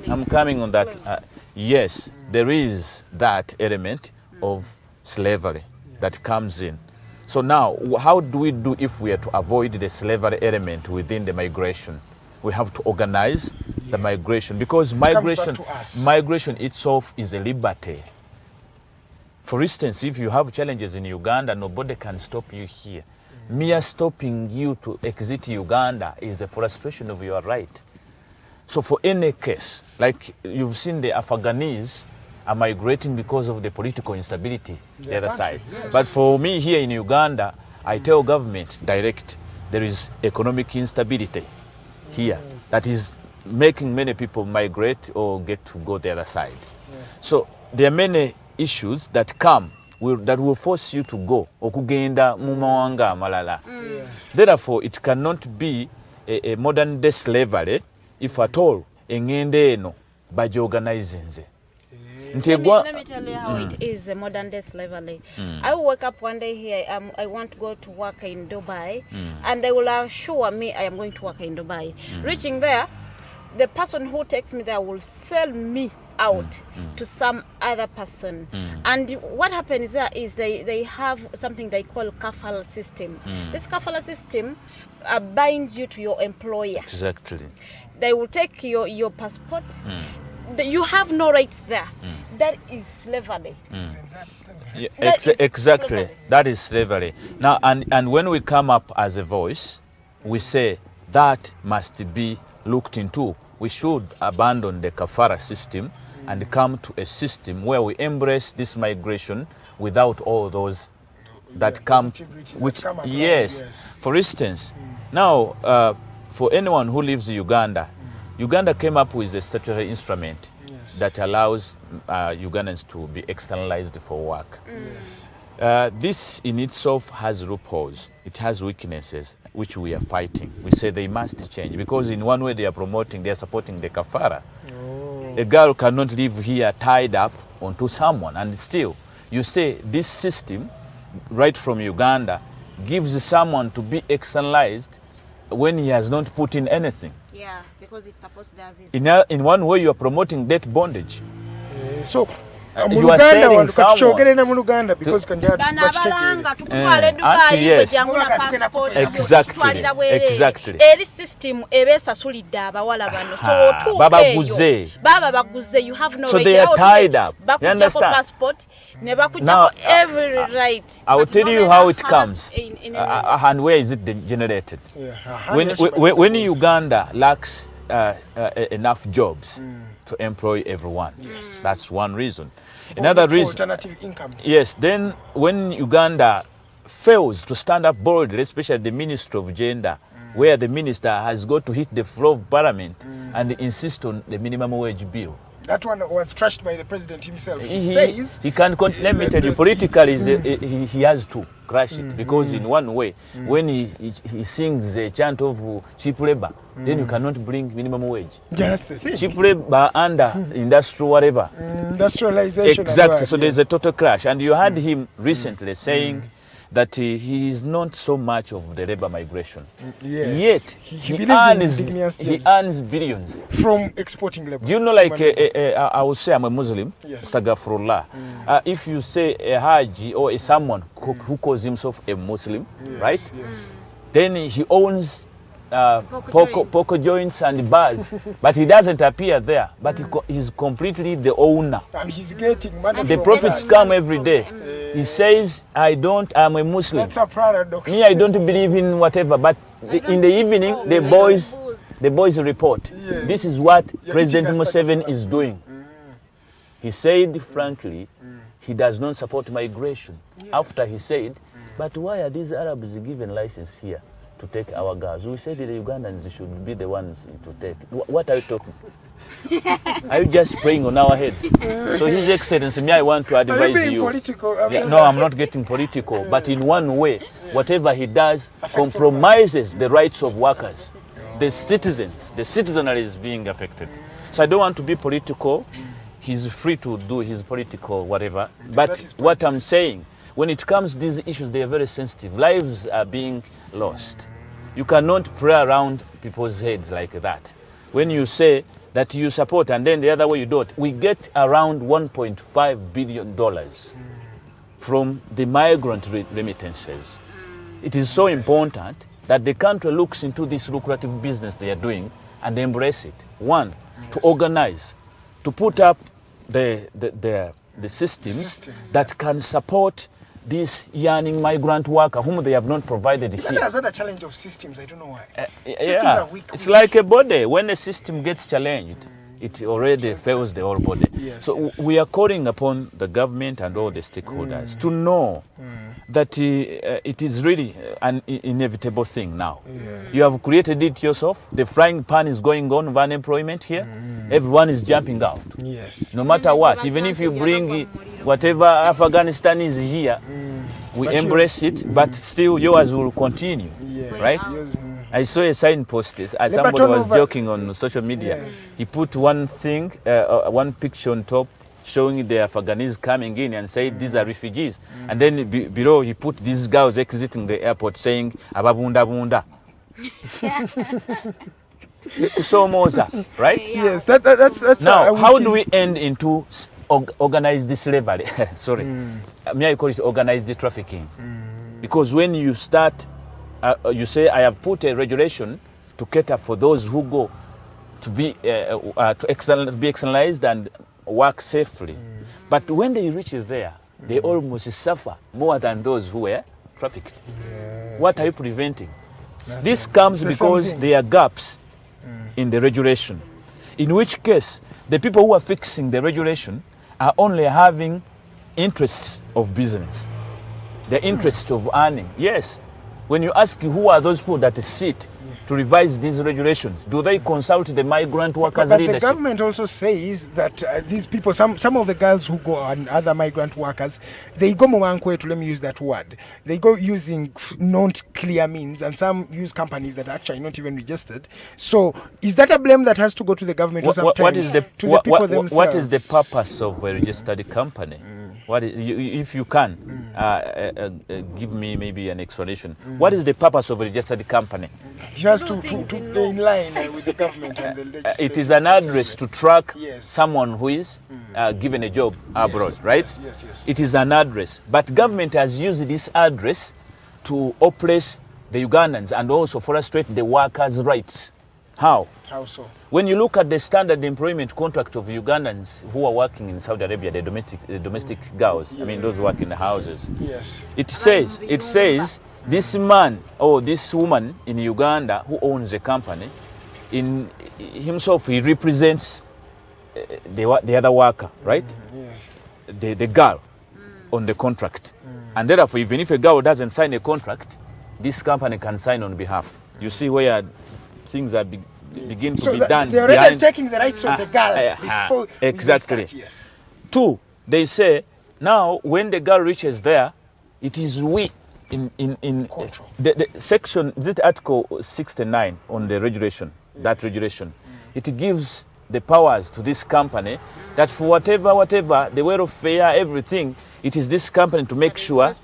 I'm coming on that. Yes, there is that element of slavery that comes in. So now, how do we do if we are to avoid the slavery element within the migration? We have to organize the migration, because migration itself is a liberty. For instance, if you have challenges in Uganda, nobody can stop you here. Mere stopping you to exit Uganda is a frustration of your right. So for any case, like you've seen, the Afghanis are migrating because of the political instability the other side. Yes. But for me here in Uganda, I tell government direct, there is economic instability here that is making many people migrate or get to go the other side. So there are many issues that come that will force you to go okugenda mu mawanga amalala. Therefore, it cannot be a modern day slavery if at all engende eno bagyorganizing nze. Let me tell you how it is a modern day slavery. I will wake up one day here, I want to go to work in Dubai, and they will assure me I am going to work in Dubai. Reaching there, the person who takes me there will sell me out to some other person. And what happens there is they have something they call kafala system. This kafala system binds you to your employer. Exactly. They will take your passport. You have no rights there. That is slavery. Exactly. Slavery. That is slavery. Now, and when we come up as a voice, we say that must be looked into. We should abandon the kafara system and come to a system where we embrace this migration without all those that come, yes. For instance, now for anyone who lives in Uganda, Uganda came up with a statutory instrument that allows Ugandans to be externalized for work. This in itself has loopholes. It has weaknesses, which we are fighting. We say they must change, because in one way they are supporting the kafara. A girl cannot live here tied up onto someone, and still you say this system right from Uganda gives someone to be externalized when he has not put in anything. Yeah, because it's supposed to have in one way you are promoting debt bondage. So you are selling someone because exactly. System you have no so they are tied up. You understand? Passport, now, every right. I will tell you how it comes and where is it generated. When Uganda lacks enough jobs to employ everyone. That's one reason. Another reason, alternative incomes. Yes, then when Uganda fails to stand up boldly, especially the Ministry of Gender where the minister has got to hit the floor of parliament and insist on the minimum wage bill. That one was trashed by the president himself. He says he can. Let me tell you, politically, he has to crash it because in one way, when he sings a chant of cheap labor, then you cannot bring minimum wage. Yeah, that's the thing. Cheap labor under industrial whatever. Industrialization. Exactly. So there's a total crash, and you heard him recently saying that he is not so much of the labor migration. Yes. Yet he earns billions from exporting labor. Do you know, like I would say I'm a Muslim, Astaghfirullah. If you say a Haji or someone who calls himself a Muslim, right? Yes. Then he owns poker joints and bars, but he doesn't appear there. But he's completely the owner. And he's getting money. The profits come every day. He says, I'm a Muslim. That's a paradox. Me, I don't believe in whatever. But in the evening, the boys report. Yeah. This is what President Museveni is doing. He said, frankly, he does not support migration. Yes. After he said, but why are these Arabs given license here to take our girls? We said the Ugandans should be the ones to take. What are you talking? Are you just praying on our heads? So His Excellency, me, I want to advise you. No, I'm not getting political, but in one way, whatever he does compromises the rights of workers. The citizenry is being affected. So I don't want to be political. He's free to do his political whatever. But what I'm saying, when it comes to these issues, they are very sensitive. Lives are being lost. You cannot pray around people's heads like that. When you say that you support and then the other way you don't, we get around $1.5 billion from the migrant remittances. It is so important that the country looks into this lucrative business they are doing and embrace it. One, to organize, to put up the systems that can support this yearning migrant worker whom they have not provided here. There's a challenge of systems, I don't know why. Systems are weak. It's like a body. When a system gets challenged, it already fails the whole body. Yes, so we are calling upon the government and all the stakeholders to know that it is really an inevitable thing now. You have created it yourself. The frying pan is going on of unemployment here. Everyone is jumping out. Yes. No matter what, even if you bring whatever Afghanistan is here, we embrace it, but still yours will continue, right? I saw a signpost as somebody was joking on social media. He put one thing, one picture on top showing the Afghanis coming in and said these are refugees. And then below he put these girls exiting the airport saying ababunda bunda. Right? Yes, that's now how do we end into organized slavery? Sorry, may I call it organized trafficking? Because when you start, you say I have put a regulation to cater for those who go to be externalized and work safely, but when they reach there, they almost suffer more than those who were trafficked. What are you preventing? This comes because there are gaps in the regulation, in which case the people who are fixing the regulation are only having interests of business, the interest of earning. Yes, when you ask who are those people that sit to revise these regulations, do they consult the migrant workers leadership? But the government also says that these people, some of the girls who go and other migrant workers, they go mwankwetu, let me use that word. They go using not clear means, and some use companies that are actually not even registered. So is that a blame that has to go to the government or sometimes what is the people themselves? What is the purpose of a registered company? What is, if you can give me maybe an explanation, what is the purpose of a registered company? Just to be in line with the government and the legislation. It is an address to track someone who is given a job abroad, right? Yes. It is an address. But government has used this address to oppress the Ugandans and also frustrate the workers' rights. How? How so? When you look at the standard employment contract of Ugandans who are working in Saudi Arabia, the domestic girls, I mean those who work in the houses, it says this man or this woman in Uganda who owns a company, in himself he represents the other worker, right? The girl on the contract. And therefore, even if a girl doesn't sign a contract, this company can sign on behalf. You see where things are begin to So be that done. they're already behind- taking the rights of the girl before we exactly. start, yes. 2, they say now when the girl reaches there, it is we in Control. the section, this article 69 on the regulation, that regulation, it gives the powers to this company that for whatever the welfare, everything, it is this company to make sure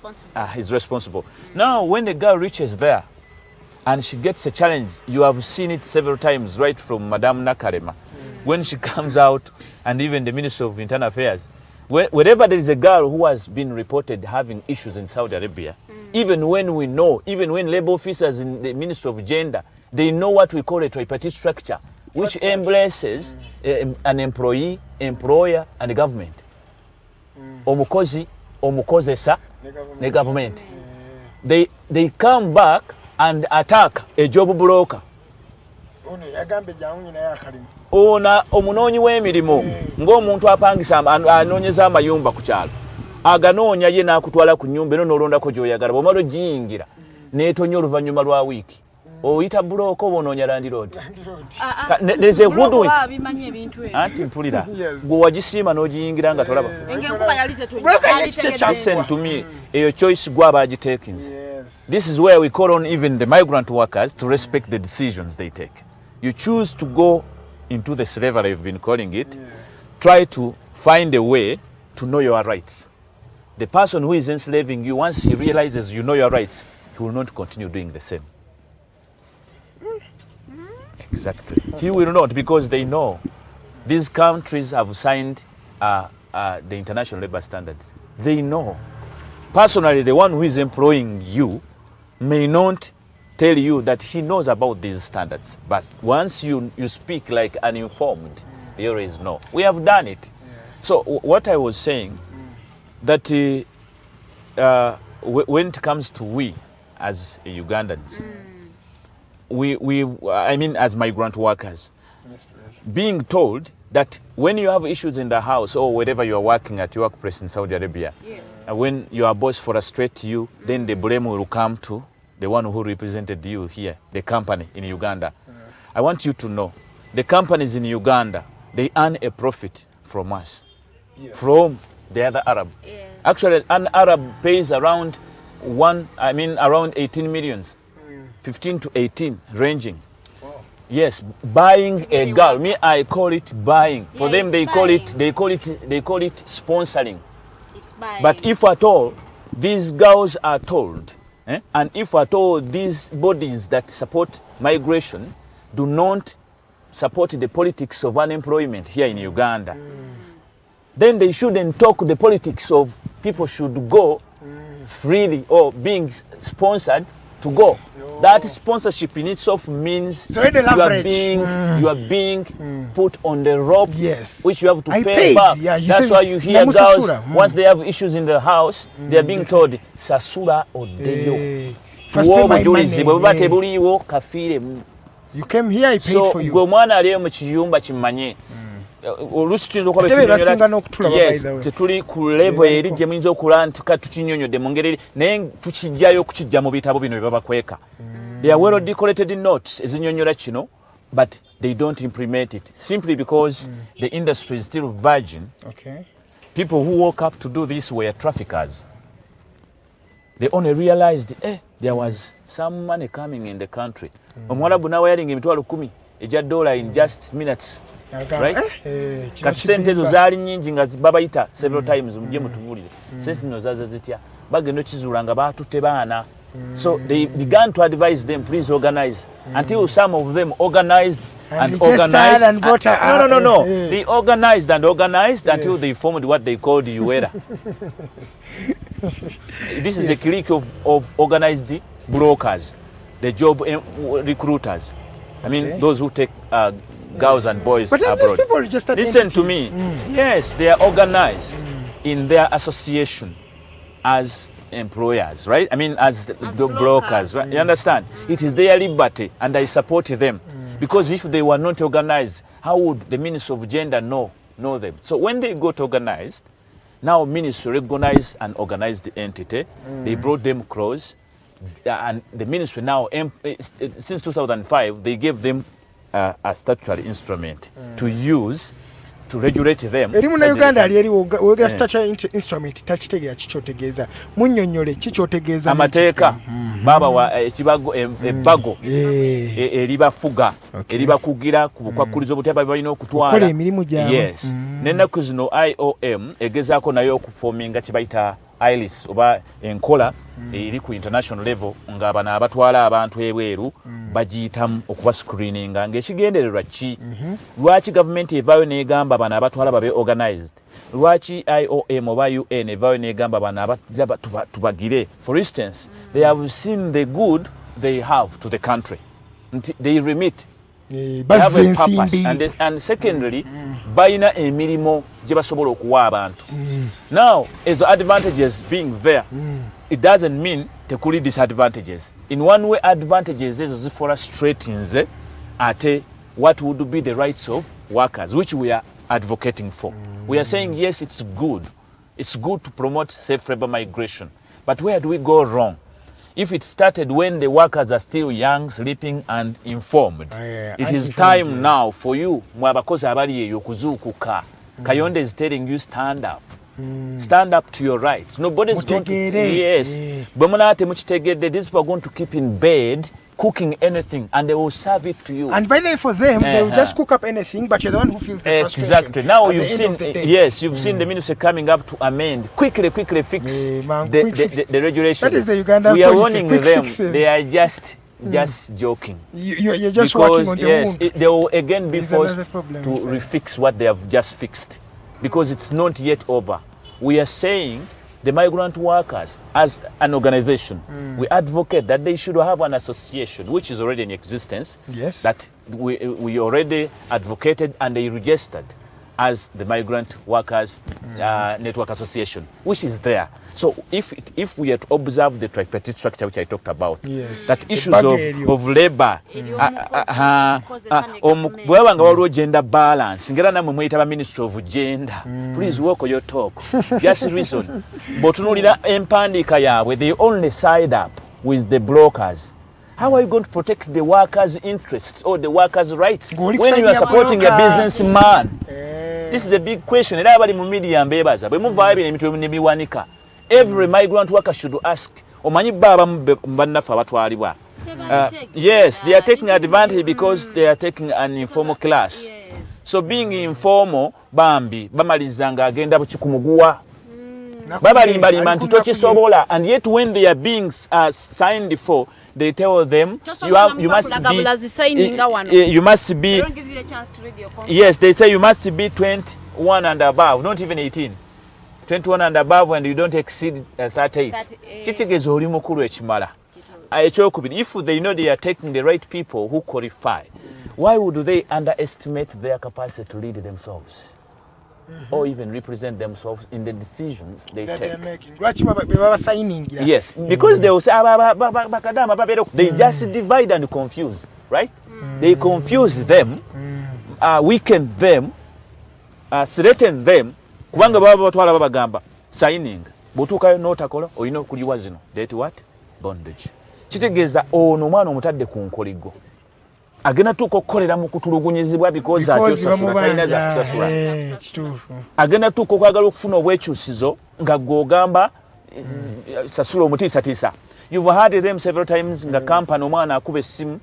is responsible. Now when the girl reaches there and she gets a challenge, you have seen it several times right from Madame Nakarema, when she comes out, and even the Minister of Internal Affairs, wherever there is a girl who has been reported having issues in Saudi Arabia, even when we know, even when labor officers in the Ministry of Gender, they know what we call a tripartite structure, which embraces an employee, employer, and the government. Omukozi, omukozesa, the government. They come back and attack a job broker. Ona omunoonyi w'emirimu ng'omuntu apangisa anoonyeza amayumba ku kyalo aganoonya ye n'akutwala ku nnyumba eno n'olondako gy'oyagala bw'omala ogiyingira n'etonya oluvannyuma lwa wiiki oyita bulooka oba onoonya landiroodi there's a hoodwink anti mpulira gwe wagisiima n'ogiyingira nga tolaba listen to me eyo choice gwe aba agitekinze. This is where we call on even the migrant workers to respect the decisions they take. You choose to go into the slavery we've been calling it, try to find a way to know your rights. The person who is enslaving you, once he realizes you know your rights, he will not continue doing the same. Exactly. He will not, because they know these countries have signed the international labor standards. They know. Personally, the one who is employing you may not tell you that he knows about these standards, but once you speak like uninformed, they always know. We have done it. So what I was saying, that when it comes to we as Ugandans, I mean as migrant workers, being told that when you have issues in the house or wherever you are working at your workplace in Saudi Arabia, when your boss frustrates you, then the blame will come to the one who represented you here, the company in Uganda. I want you to know, the companies in Uganda, they earn a profit from us, from the other Arab. Actually, an Arab pays around around 18 millions, 15 to 18, ranging. Yes, buying a girl. Me, I call it buying. For them, they call it sponsoring. But if at all these girls are told, and if at all these bodies that support migration do not support the politics of unemployment here in Uganda, then they shouldn't talk the politics of people should go freely or being sponsored to go. That sponsorship in itself means you are being put on the rope, which you have to pay back. That's why you hear girls, once they have issues in the house, they are being told, Sasura odeyo. You came here, I paid for you. So, mwana aliyo mu kiyumba kimanye. Olusi tuyinza okuba tetuli ku level eri gye muyinza okulaba nti tukinyonyodde mu ngeri naye tukijjayo okukijja mu bitabo bino bye babakweka. They are well decorated notes ezinyonyola kino, but they don't implement it simply because the industry is still virgin. People who woke up to do this were traffickers. They only realized there was some money coming in the country. Omwarabu nawe yalinga emitwalo 10 ejja dollar in just minutes. Right? Kati sente ezo zaali nnyingi nga babayita several times mujje mutubulire. Sente zino zaza zitya bagenda okizuula nga baatutte baana. So they began to advise them, please organize. Until some of them organized and organized. No. They organized and organized until they formed what they called UERA. This is a clique of organized brokers, the job recruiters. I mean, those who take girls and boys abroad. These people are just listen to me. Yes, they are organized in their association as employers, right? I mean, as the brokers, right? You understand? It is their liberty, and I support them. Because if they were not organized, how would the Ministry of Gender know them? So when they got organized, now Ministry recognized an organized entity. They brought them close. and the ministry now, since 2005, they gave them a statutory instrument to use to regulate them. Eri muna Uganda ali wogera statutory instrument takitegera kichotegeeza munnyonnyole kichotegeeza amateeka baba wa ekibago ebbago eribafuga eribakugira ku bukwakulizo butaba balina okutwala kola emirimu gyabwe. Yes n'ennaku zino IOM egezaako nayo okufominga kibayita ILIS oba enkola eri ku international level ng'abana abatwala abantu ebweru bagiyitamu okuba screeninga ng'ekigendererwa ki lwaki gavumenti evaayo n'egamba abana abatwala babe organized lwaki IOM oba UN evaayo n'egamba abana tubagire. For instance, they have seen the good they have to the country. They remit. They have a purpose. And secondly, bayina emirimu gye basobola okuwa abantu. Now, as advantages being there, it doesn't mean tekuli disadvantages. In one way, advantages ezo zifora straight nze ate what would be the rights of workers, which we are advocating for. We are saying, yes, it's good. It's good to promote safe labor migration. But where do we go wrong? If it started when the workers are still young, sleeping and informed, it is time now for you, abakozi abali eyo kuzuukuka. Kayonde is telling you stand up. Stand up to your rights. Nobody's going to... Yes. Bwemunate mukitegedde, these people are going to keep in bed cooking anything and they will serve it to you. And by the way, for them, they will just cook up anything, but you're the one who feels the frustration. Exactly. Now you've seen, yes, you've seen the ministry coming up to amend, quickly fix the regulations. That is the Uganda we are policy, warning them, fixes. they are just joking. You're just because, working on the wound. They will again be forced to problem, refix what they have just fixed because it's not yet over. We are saying the migrant workers, as an organization, we advocate that they should have an association, which is already in existence. Yes. That we already advocated and they registered as the Migrant Workers Network Association, which is there. So if we are to observe the tripartite structure which I talked about, yes, that issues of labor, bwaba nga waliwo gender balance, ngera namwe mweyita ba Ministry of Gender, please walk your talk. Just reason. Bw'otunuulira empandiika yaabwe, they only side up with the brokers. How are you going to protect the workers' interests or the workers' rights when you are supporting a businessman? This is a big question. Era abali mu media mbebaza bwe muvaayo bino emitwe n'ebiwanika. Every migrant worker should ask, omanyi baba mbanafa abatwalibwa. Yes, they are taking advantage because they are taking an informal class. Yes. So being informal, bambi, bamalizanga agenda bukikumuguwa. Babalimbalimba nti tokisobola, and yet when they are being signed for, they tell them you must be they don't give you a chance to read your contract. Yes, they say you must be 21 and above, not even 18. 21 and above, and you don't exceed 38. Kitegeeza oli mukulu ekimala. Ekyokubiri, if they know they are taking the right people who qualify, why would they underestimate their capacity to lead themselves or even represent themselves in the decisions they take? Yes, because they will say, they just divide and confuse, right? They confuse them, weaken them, threaten them. Kubanga baba batwala babagamba signing botukayo notakola oyina okuliwa zino date what bondage kitegeeza ono mwana omutadde ku nkoligo agenda tukokolera mu kutulugunyizibwa because atosasula kituufu agenda tukokwagala okufuna obwekyusizo nga gogamba sasula omutiisatiisa. You've heard them several times nga company omwana akuba essimu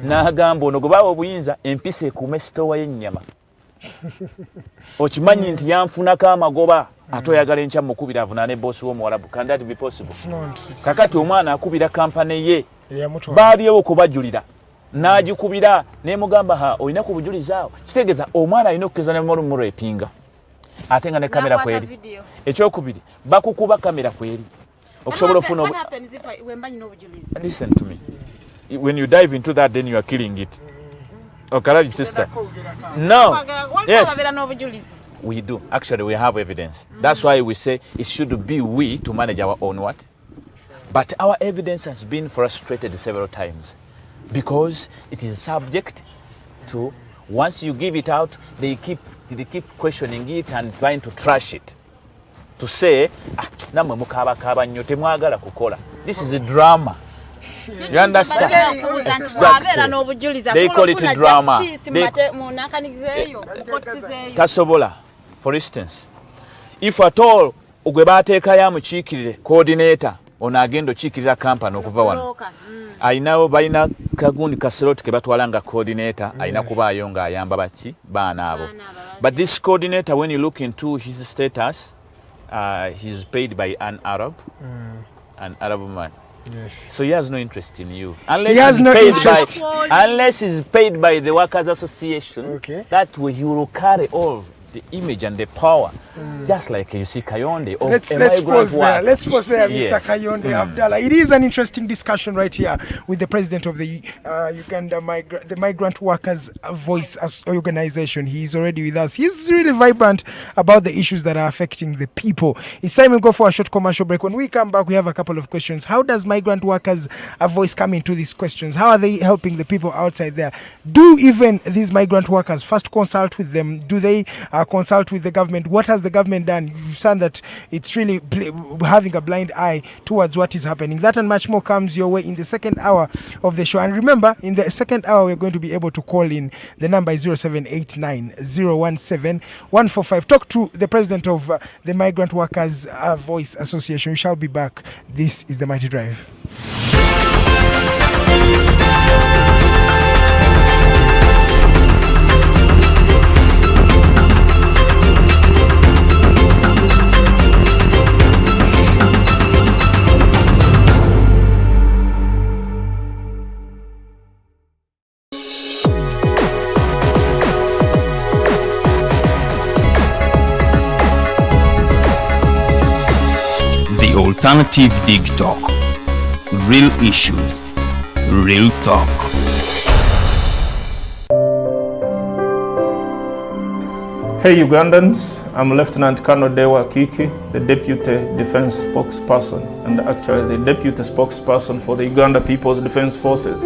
n'agamba ono gobawo obuyinza empisa ekuuma esitowa y'ennyama. Okimanyi nti yanfunako amagoba atoyagala enkya mukubira avunaane bosi w'omuwalabu. Can that be possible? Kakati omwana akubira kampani ye baaliyo okubajulira n'agikubira n'emugamba olina kubujuliza awo. Kitegeeza omwana alina okukkiriza ne mulumuro epinga ate nga ne kamera kweri. Ekyokubiri bakukuba kamera kweri okusobola ofuna. Listen to me. When you dive into that, then you are killing it. Okay, sister. No. Yes. We do. Actually, we have evidence. That's why we say it should be we to manage our own what? But our evidence has been frustrated several times because it is subject to, once you give it out, they keep questioning it and trying to trash it. To say, namwe mukaba nnyo temwagala kukola. This is a drama. You understand? They call it drama. Tasobola, for instance, if at all gwe baateekayo amukiikirire coordinator ono agenda okiikirira kampani okuva wano ayinawo balina kagundi kaseroti ke batwala nga coordinator ayina kubaayo ng'ayamba baki baana abo. But this coordinator, when you look into his status, he's paid by an Arab man. Yes. So he has no interest in you. Unless he's paid by the Workers Association, okay. That way he will carry all the image and the power, just like you see Kayonde. Let's pause there. Let's pause there, yes. Mr. Kayonde Abdallah. It is an interesting discussion right here with the president of the Uganda Migrant Workers Voice organization. He's already with us. He's really vibrant about the issues that are affecting the people. It's time we go for a short commercial break. When we come back, we have a couple of questions. How does Migrant Workers Voice come into these questions? How are they helping the people outside there? Do even these migrant workers first consult with them? Do they consult with the government? What has the government done? You've seen that it's really having a blind eye towards what is happening. That and much more comes your way in the second hour of the show. And remember, in the second hour, we're going to be able to call in. The number is 0789 017 145. Talk to the president of the Migrant Workers Voice Association. We shall be back. This is the Mighty Drive. Alternative Dig Talk. Real issues, real talk. Hey Ugandans, I'm Lieutenant Colonel Kiki, the Deputy Defense Spokesperson and actually the Deputy Spokesperson for the Uganda People's Defense Forces.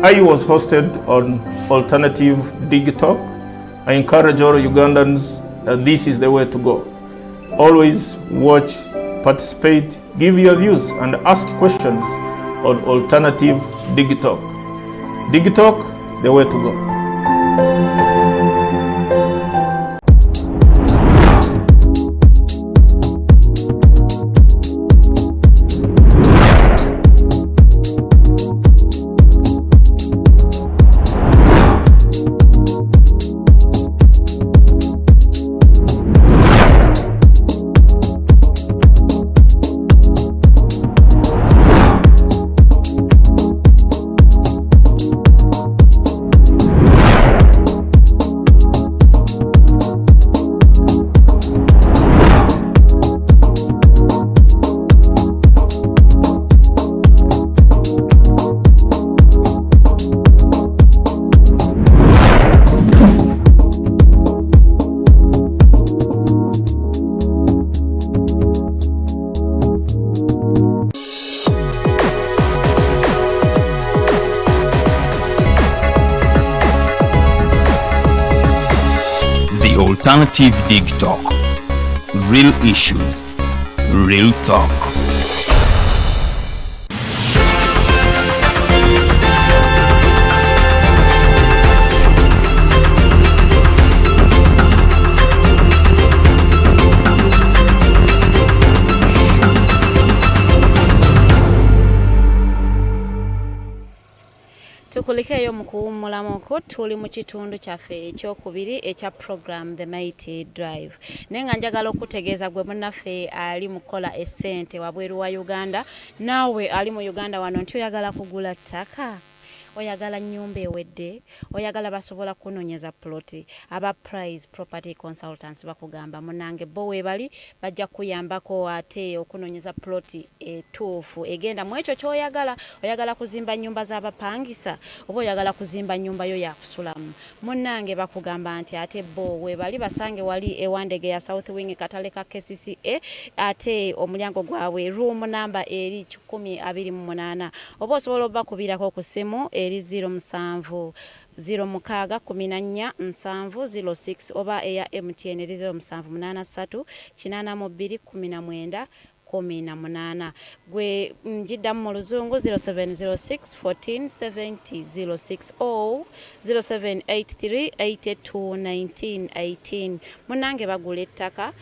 I was hosted on Alternative Dig Talk. I encourage all Ugandans that this is the way to go. Always watch, participate, give your views and ask questions on Alternative Dig Talk. Dig Talk, the way to go. Alternative Dig Talk. Real issues, real talk. Tukulikeyo mu kuwummulamuko tuli mu kitundu kyaffe ekyokubiri ekya program The Mighty Drive. Nenga njagala okutegeeza gwe munnaffe ali mukola essente wabweru wa Uganda, naawe ali mu Uganda wano nti oyagala kugula ttaka, oyagala nnyumba ewedde, oyagala basobola kunonyeza ploti, aba Price Property Consultants bakugamba munange bo webali bajja kuyambako ate okunonyeza ploti etuufu egenda mu ekyo kyoyagala. Oyagala kuzimba nnyumba z'abapangisa oba oyagala kuzimba nnyumba yo yakusulamu, munange bakugamba nti ate bo webali basange wali ewandege ya South Wing katale ka KCCA, ate omulyango gwabwe room number eri 128 oba osobola bakubirako ku simu eri 07 06 14 706 oba eya MTN eri 07 83 82 19 18 gwe njidda mu luzungu 0706 14 70 06 or 0783 82 1918 munange bagula ettaka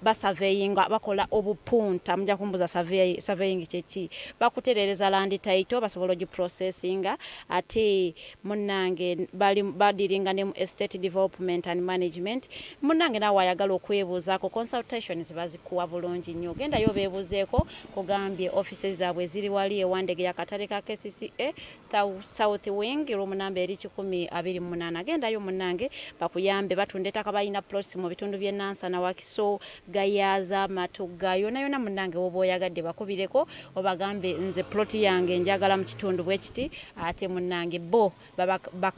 basurveyinga bakola obupunta mujja kumbuza surveying kyeki bakuterereza land title basobola processinga ate munange badiringa ne estate development and management munange nawe ayagala okwebuuzaako consultation zibazikuwa bulungi nnyo genda yo beebuuzeeko kugambye offices zaabwe ziri wali ewandege ya katale ka KCCA South Wing room number eri 128 genda yo munange bakuyambe batunda ettaka balina plots mu bitundu bye Nansa na Wakiso Gayaza Matuga yona munange woba oyagadde bakubireko obagambe nze plot yange njagala mu kitundu bwekiti ate munange bo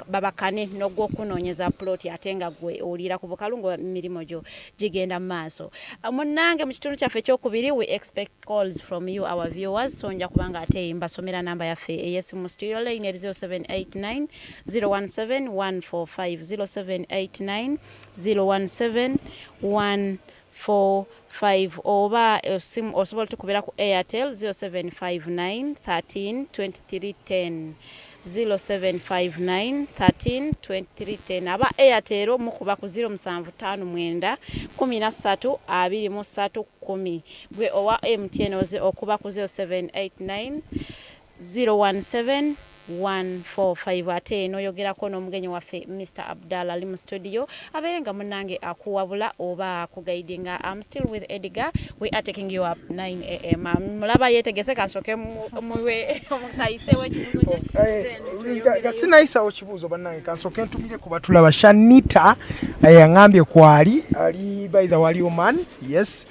babakane nogwo kunoonyeza plot ate nga gwe olira ku bukalungu mirimo jo jigenda maaso munange mu kitundu kyaffe kyokubiri we expect calls from you our viewers so nja kubanga ate mbasomera namba yaffe eyesimu studio line 0789 017 145 0789 017 145 oba osobola tukubera ku Airtel 0759 13 2310 0759 13 2310 aba Airtel mukuba ku 0759 13 23 10 gwe owa MTN okuba ku 0789 017 145 ate noyogerako n'omugenyi waffe Mr. Abdallah ali mu studio aberenga munange akuwabula oba akugaidinga. I'm still with Edgar. We are taking you up 9 a.m. mulaba yetegese kansoke muwe omusayise wekibuzo sinaisa okibuzo bannange kansoke ntumire ku batulaba Shanita yangambye kwali ali by the wali oman yes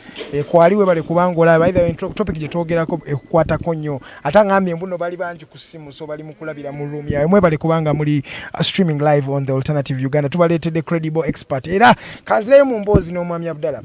kwali we bale kubangola by the topic je togerako ekukwata konyo atangambye mbuno bali banji kusimu so bali mukulabira mu room ya mwe bali kubanga muri streaming live on the Alternative Uganda tubaletede credible expert era kazile mu mbozi no Omwami Abdallah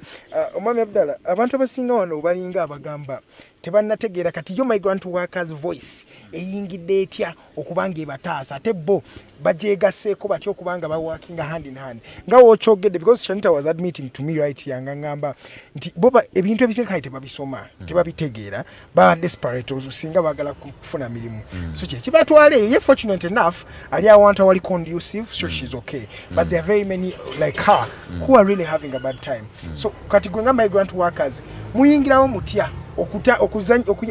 Omwami Abdallah abantu abasinga wano balinga abagamba tebannategeera kati yo Migrant Workers Voice eyingidde etya okubanga ebataasa ate bo bajegaseeko batyo okubanga ba working hand in hand nga wokyogedde because Shanita was admitting to me right yangangamba nti boba ebintu ebiseka tebabisoma tebabitegeera ba desperate osinga bagala kufuna mirimu so kye kibatwale ye fortunate enough ali awanta wali conducive so she's okay but there are very many like her who are really having a bad time so kati gwenga migrant workers muyingirawo mutya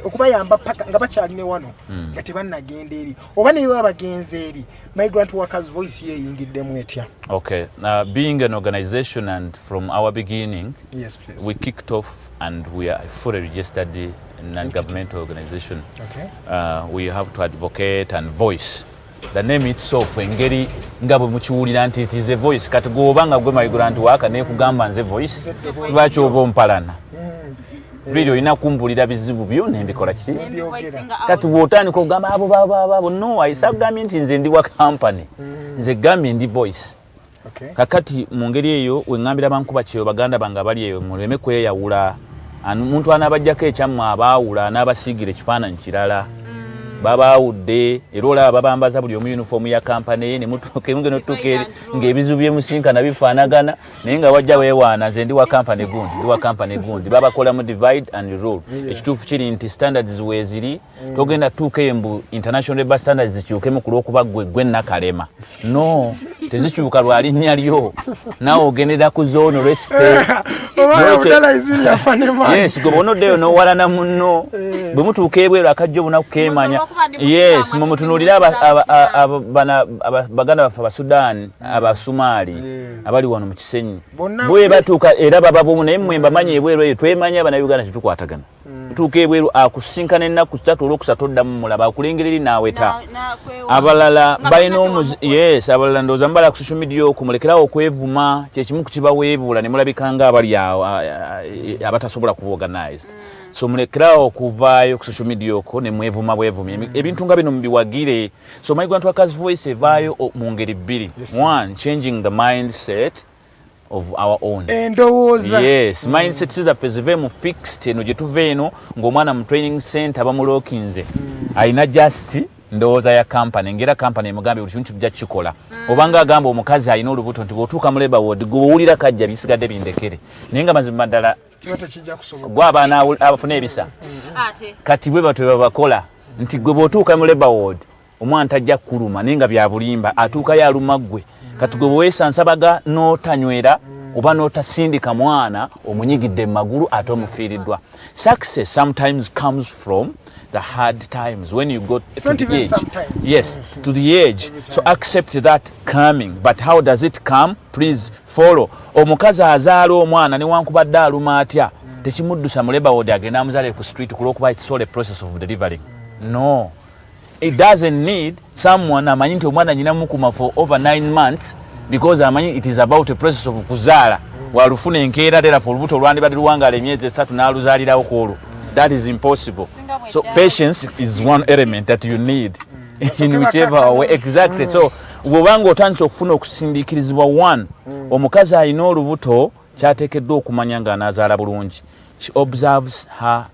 okubayamba paka nga bakyaline wano nga tebannagenda eri oba neyo abagenzi eri Migrant Workers Voice yeyingiddemu etya? Okay, being an organization and from our beginning, yes, please. We kicked off and we are fully registered non-governmental organization. Okay. We have to advocate and voice. The name itself, engeri ngabo mukiwulira nti it is a voice. Kati gobanga gwe migrant worker ne kugamba nze voice. Lwaki oba mpalana? Video inakumbulira bizibu byonna embikola kiti kati bwotandika okugamba abo no ayisagambye nti nze ndi wa company nze gambye ndi voice kakati mu ngeri eyo wengambira bankuba kyeyo baganda bange abali eyo muleme kweyawula omuntu anabajjako ekyammwe abaawula n'abasiigira ekifaananyi kirala babawudde era olaba babambaza buli omu uniform ya company ne mutuke ngeno tuke ngebizu byemusinkana bifaanagana naye nga wajja weewaana nze ndi wa company gundi babakola mu divide and rule ekituufu kiri nti standards weeziri togenda tuuke mbu international labour standards zikyukemu ku lw'okuba gwe nakalema no tezikyuka lwalinnya lyo naawe ogendera ku zone restate yes gwe bonoddeyo n'owalana munno bwe mutuuka ebweru akajja obunaku keemanya yes mumutunuulira baganda baffe abasudaani abasumaali abali wano mu kisenyi bwe batuuka era baba bomu naye mmwe mbamanyi ebweru eyo twemanya abannayuganda tetukwatagana tuuka ebweru akusinkana ennaku 3 olwokusatu oddamu mulaba akulengereri naaweta abalala balina yes abalala ndowooza mubala ku social media okumulekerawo okwevuma kyekimu kukibaweebuula ne mulabikanga abali awo abatasobola kuba organized so mulekerawo okuvaayo ku social media okwo ne mwevuma bwevumye ebintu nga bino mubiwagire so Migrant Workers Voice evaayo mu ngeri bbiri one changing the mindset of our own endowooza yes mindset zaffe zive mu fixed eno gye tuva eno ng'omwana mu training center bamulokinze alina just ndowooza ya company ngera company emugambe buli kintu kijja kikola obanga agamba omukazi alina olubuto nti bw'otuuka mu labor ward gw'owulira kajja bisigadde bindekere naye nga mazima ddala gwa abaana abafuna ebisa kati bwe batwe babakola nti gwe bw'otuuka mu Labour Ward omwana tajja kuluma naye nga bya bulimba atuuka yaluma gwe kati gwe bweweesansabaga n'otanywera oba n'otasindika mwana omunyigidde mu magulu ate omufiiriddwa. Success sometimes comes from the hard times when you go to the age. Yes, to the age. So accept that coming. But how does it come? Please follow. Omukazi azaala omwana newankubadde aluma atya tekimuddusa mu Labour Ward agenda amuzaale ku street kulwokuba it's all a process of delivering. No. It doesn't need someone amanyi nti omwana nyinamu kuma for over 9 months because amanyi it is about a process of kuzaala walufuna enkeera tera for olubuto olwandibadde luwangaala emyezi 3 n'aluzaalirawo kwolwo. That is impossible. So patience is one element that you need in whichever way. Exactly. So bw'obanga otandise okufuna okusindiikirizibwa one omukazi alina olubuto kyateekeddwa okumanya ng'anaazaala bulungi. She observes her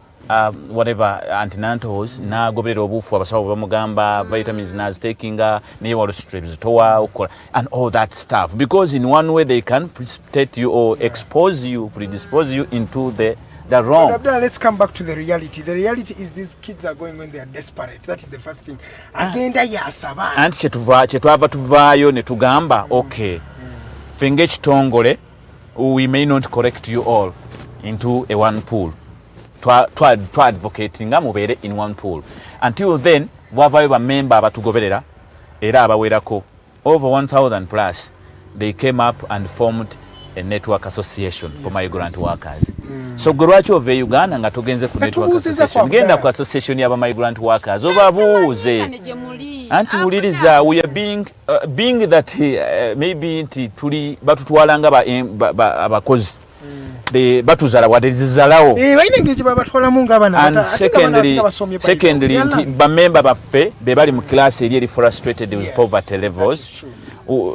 whatever antenatals n'agoberera obuufu abasawo bamugamba vitamins n'azitekinga naye waliwo strips towa okola and all that stuff because in one way they can precipitate you or expose you, predispose you into the wrong. Abdallah, let's come back to the reality. The reality is these kids are going when they are desperate. That is the first thing. Agenda yasaba. Anti kyetwava tuvaayo ne tugamba okay fenge ekitongole we may not correct you all into a one pool. Twa advocating nga mubeere in one pool. Until then wavayo bamemba abatugoberera era abawerako over 1,000 plus they came up and formed a network association for migrant workers. So gwe lwaki ova e Uganda nga togenze ku network association genda ku association y'aba migrant workers obabuuze anti wuliriza we are being that maybe nti tuli batutwala nga abakozi batuzaala wadde zizalawo and secondly nti bamemba baffe be bali mu class eri frustrated with poverty levels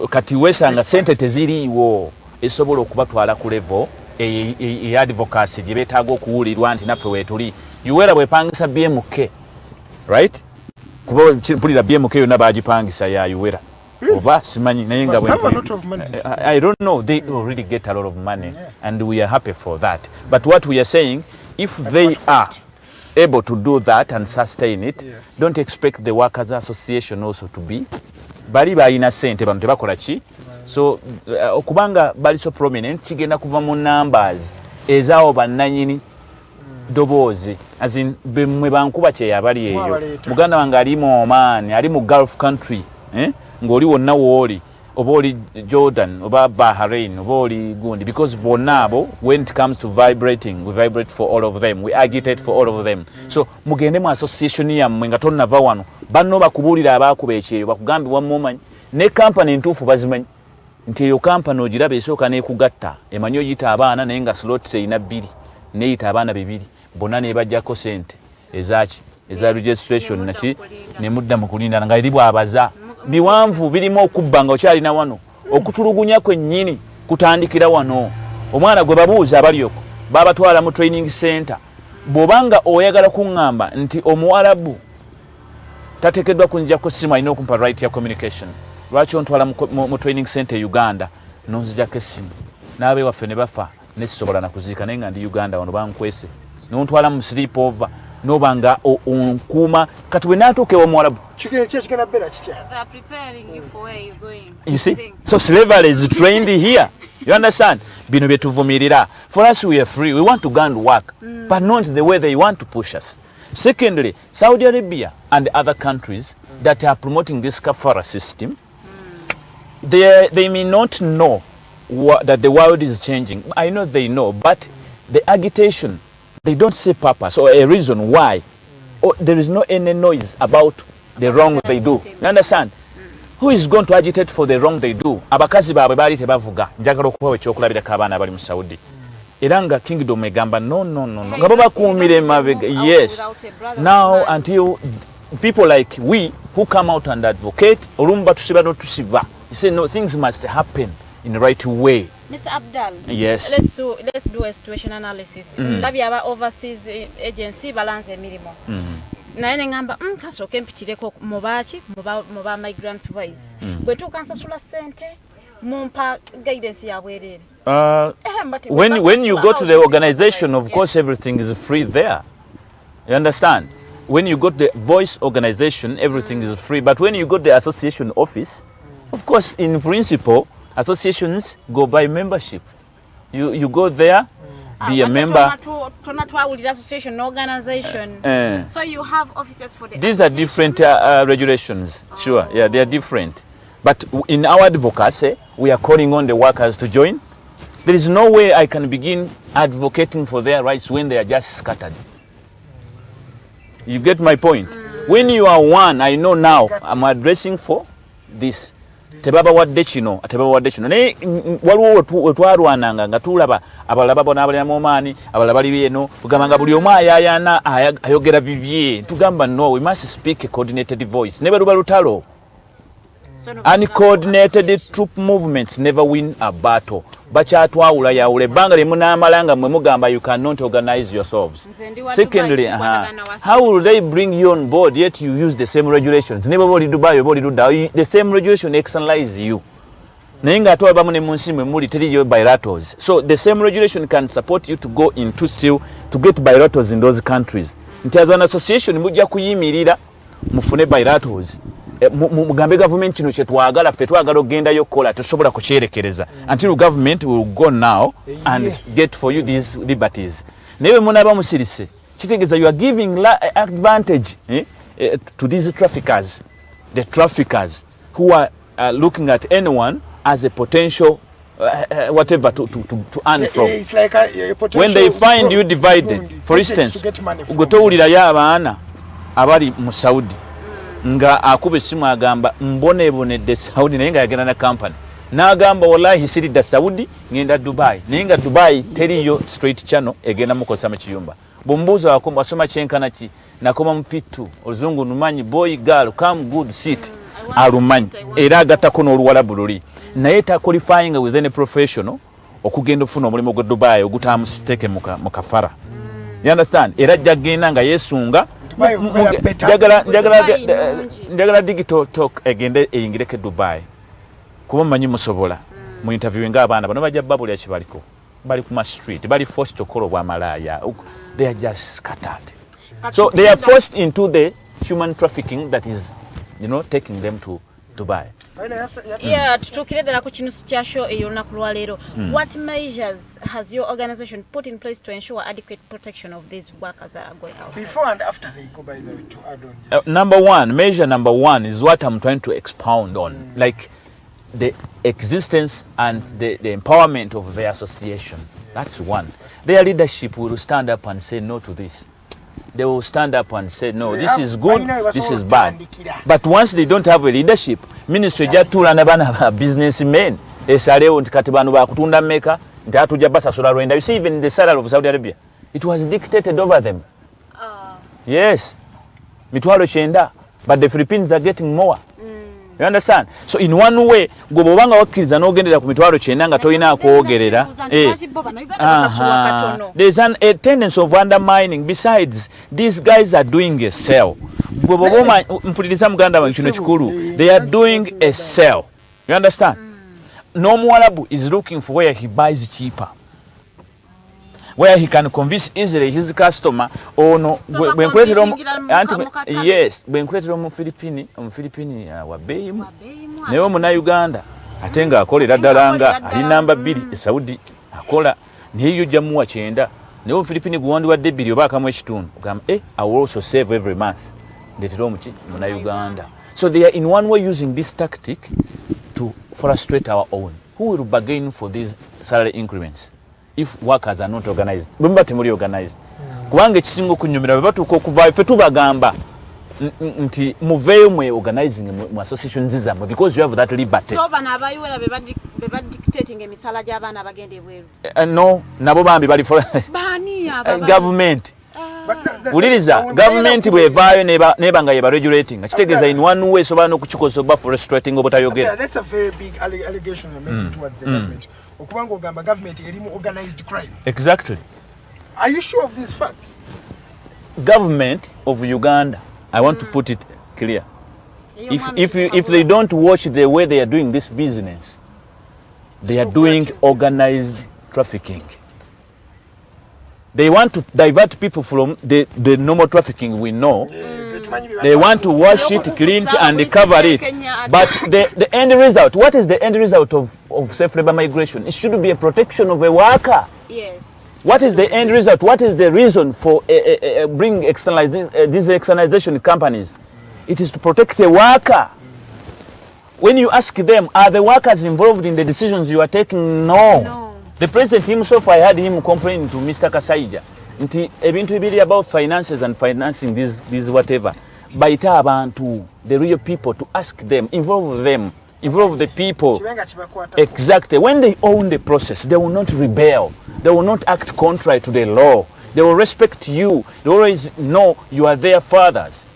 kati wesanga sente teziriiwo esobola okubatwala ku level advocacy gye beetaaga okuwulirwa nti naffe weetuli yuwera bwepangisa BMK right kuba mpulira BMK yonna baagipangisa ya yuwera oba simanyi naye nga I don't know they already get a lot of money and we are happy for that but what we are saying if they are able to do that and sustain it don't expect the workers association also to be bali balina sente bano tebakola ki so okubanga bali so prominent kigenda kuva mu numbers ezaawo bannanyini dobozi as in bemwe bankuba kye yabali eyo muganda wange ali mu Oman ali mu Gulf country ng'oli wonna wooli oba oli Jordan oba Bahrain oba oli gundi because bonna abo when it comes to vibrating we vibrate for all of them we agitate for all of them so mugende mu association yammwe nga tonnava wano banno bakubuulira abaakuba ekyeyo bakugambi wammumanyi ne company ntuufu bazimanyi nti eyo company ogiraba esooka n'ekugatta emanyi oyita abaana naye nga slot eyina 2 neyita abaana 2 bonna nebajjako sente ezaki eza registration naki nemudda mu kulindana nga eri bwabaza biwanvu birimu okubba nga okyalina wano okutulugunya kwennyini kutandikira wano omwana gwe babuuza abalyoko babatwala mu training center bw'obanga oyagala kuŋŋamba nti omuwarabu tateekeddwa kunjjako essimu alina okumpa right ya communication lwaki ontwala mu training center Uganda nonzijjako essimu n'abewaffe ne bafa nesisobola nakuziika naye nga ndi Uganda wano bankwese nontwala mu sleep over nobanga onkuuma kati we naatuuka ew'omuwarabu you see so slavery is trained here you understand bino byetuvumirira for us we are free we want to go and work but not the way they want to push us. Secondly, Saudi Arabia and other countries that are promoting this kafara system they may not know that the world is changing. I know they know, but the agitation, they don't say purpose or a reason why. Or there is no any noise about the wrong they do. You understand? Who is going to agitate for the wrong they do? Abakazi baabwe baali tebavuga njagala okubawa ekyokulabirako abaana abali mu Saudi. Era nga kingdom egamba no nga babakuumira emabega. Yes. Now until people like we who come out and advocate olumu batusiba n'otusiba. You say no, things must happen in the right way. Mr. Abdallah, yes. Let's do a situation analysis. Ndabi aba overseas agency balance emirimu. Naye ngamba kasoke mpitireko mubaki muba Migrant Voice. Bwe tukansasula sente mumpa guidance ya bwerere. When you go to the organization, of course, everything is free there. You understand? When you go to the voice organization, everything is free. But when you go to the association office, of course, in principle, associations go by membership. You go there, be a member. Association organization. So you have offices for the These are different regulations. Sure, yeah, they are different. But in our advocacy, we are calling on the workers to join. There is no way I can begin advocating for their rights when they are just scattered. You get my point? When you are one, I know now I'm addressing for this. Tebaba wadde kino, tebaba wadde kino. Ne waliwo wetwarwananga nga tulaba abalaba bona abali amomaani, abalaba bali eno, tugamba buli omu ayayana ayogera bibye. Tugamba no, we must speak a coordinated voice. Never ruba lutalo. Uncoordinated troop movements never win a battle. Bachatwawula yawule banga limunamalanga mwe mugamba you cannot organize yourselves. Secondly, how will they bring you on board yet you use the same regulations? Never boli Dubai, boli Dubai. The same regulation externalize you. Nainga atoa bamu ne munsi mwe muri teri yo bilaterals. So the same regulation can support you to go into still to get bilaterals in those countries. Nti as an association mujja kuyimirira mufune bilaterals. Mugambe government kino kye twagala ffe twagala ogenda yokola tusobola kukyerekereza until government will go now and get for you these liberties. Newe munaba musirise kitegeeza you are giving advantage to these traffickers, the traffickers who are looking at anyone as a potential whatever to earn from. It's like a potential when they find you divided, for instance, ugotowulirayo abaana abali mu Saudi nga akube simu agamba mbonebonedde Saudi naye nga yagenda na company n'agamba wallahi siridda Saudi ngenda Dubai naye nga Dubai teriyo straight channel egenda mukosa mu kiyumba bumbuzo wakomba asoma kyenkana ki nakoma mupitu oluzungu numanyi boy girl come good sit alumanyi era agatako n'oluwalabu luli naye ta qualifying with any professional okugenda ofuna omulimu gwa Dubai ogutamusiteke mu kafara. You understand? Era jagenda nga yesunga njagala digital talk egende eyingireke Dubai kuba manyi musobola mu interview nga abaana bano bajja babuli yakibaliko bali kuma street bali forced to call obwa malaya. They are just scattered, so they are forced into the human trafficking that is, you know, taking them to Dubai. Yeah, tukire dala ku kinu kya show eyo lunaku lwa leero. What measures has your organization put in place to ensure adequate protection of these workers that are going out? Before and after they go, by the way, to add on. Measure number one is what I'm trying to expound on, like the existence and the empowerment of the association. That's one. Their leadership will stand up and say no to this. They will stand up and say, no, this is good, this is bad. But once they don't have a leadership, ministry jatula nabana businessmen, esalewo ntikati banu bakutunda meka, ntatu jabasa sola rwenda. You see, even the salary of Saudi Arabia, it was dictated over them. Yes. Mitwalo chenda, but the Philippines are getting more. You understand? So in one way, gobobanga wakiriza n'ogendera ku mitwalo kyenda nga toyina kwogerera. There's a tendency of undermining. Besides, these guys are doing a sell. Goboboma mpuliriza muganda wa kino kikulu. They are doing a sell. You understand? No Mwarabu is looking for where he buys cheaper, where he can convince easily his customer. Oh no, yes, bwenkuletera Philippine wabeimu newe munaUganda atenga akolera ddalanga ali namba 2 Saudi akola niye yujja muwa kyenda newe Philippine guwandi wa debiri obaka mu ekitundu gamba I will also save every month ndetera omuki munaUganda. So they are in one way using this tactic to frustrate our own. Who will bargain for these salary increments if workers are not organized? Bumba temuli organized. Kubange kisingo kunyumira batuko kuva ife tubagamba nti muveyo mwe organizing mu associations zammwe because you have that liberty. So bana abayuwera beba dictating emisala gy'abaana abagende ebweru. No, nabo bambi bali for government. Uliriza government bwevaayo nebanga yeba regulating kitegeeza in one way so bano kukikoza oba frustrating obutayogera. That's a very big allegation you're making towards the government. Okubanga ogamba government erimu organized crime. Exactly. Are you sure of these facts? Government of Uganda, I want to put it clear. If they don't watch the way they are doing this business, They are doing organized trafficking. They want to divert people from the normal trafficking we know. They want to wash it, clean it, and cover it. But the end result, what is the end result of safe labor migration? It should be a protection of a worker. Yes. What is the end result? What is the reason for bringing these externalization companies? It is to protect a worker. When you ask them, are the workers involved in the decisions you are taking? No. The president himself, I had him complaining to Mr. Kasaija. Nti ebintu ebiri about finances and financing this whatever. Baita abantu, the real people, to ask them, involve the people. Exactly. When they own the process, they will not rebel. They will not act contrary to the law. They will respect you. They always know you are their fathers.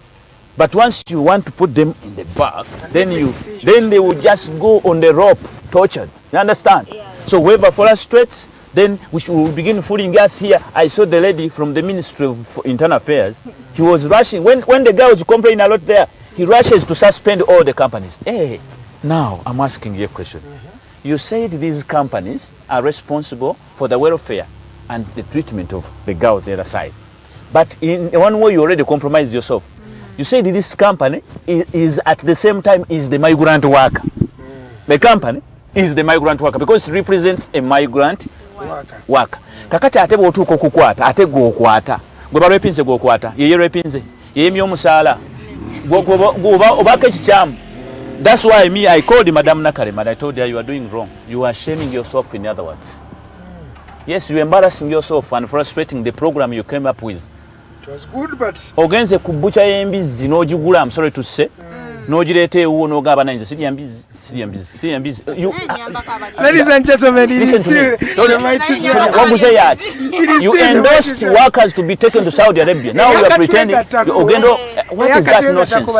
But once you want to put them in the back, then they will just go on the rope, tortured. You understand? Yeah. So whoever frustrates, then we should begin fooling us here. I saw the lady from the Ministry of Internal Affairs. He was rushing. When the guy was complaining a lot there, he rushes to suspend all the companies. Hey, now I'm asking you a question. You said these companies are responsible for the welfare and the treatment of the girl on the other side. But in one way, you already compromised yourself. You said this company is at the same time is the migrant worker. The company is the migrant worker because it represents a migrant worker. Kakati ate bwotuuka okukwata ate gwokwata gwe balwepinze gwokwata yeye lwepinze yeye omusala obaka ekikyamu. That's why I called Madam Nakarem and I told her you are doing wrong. You are shaming yourself, in other words. Yes, you are embarrassing yourself and frustrating the program you came up with. It was good, but ogenze kubucha y'embizi n'ogigula, I'm sorry to say, n'ogirete ewo n'ogaba nayinze sirya mbizi. Ladies and gentlemen, it is still waguze yaki. You endorsed workers to be taken to Saudi Arabia. Now you are pretending ogendo. What is that nonsense?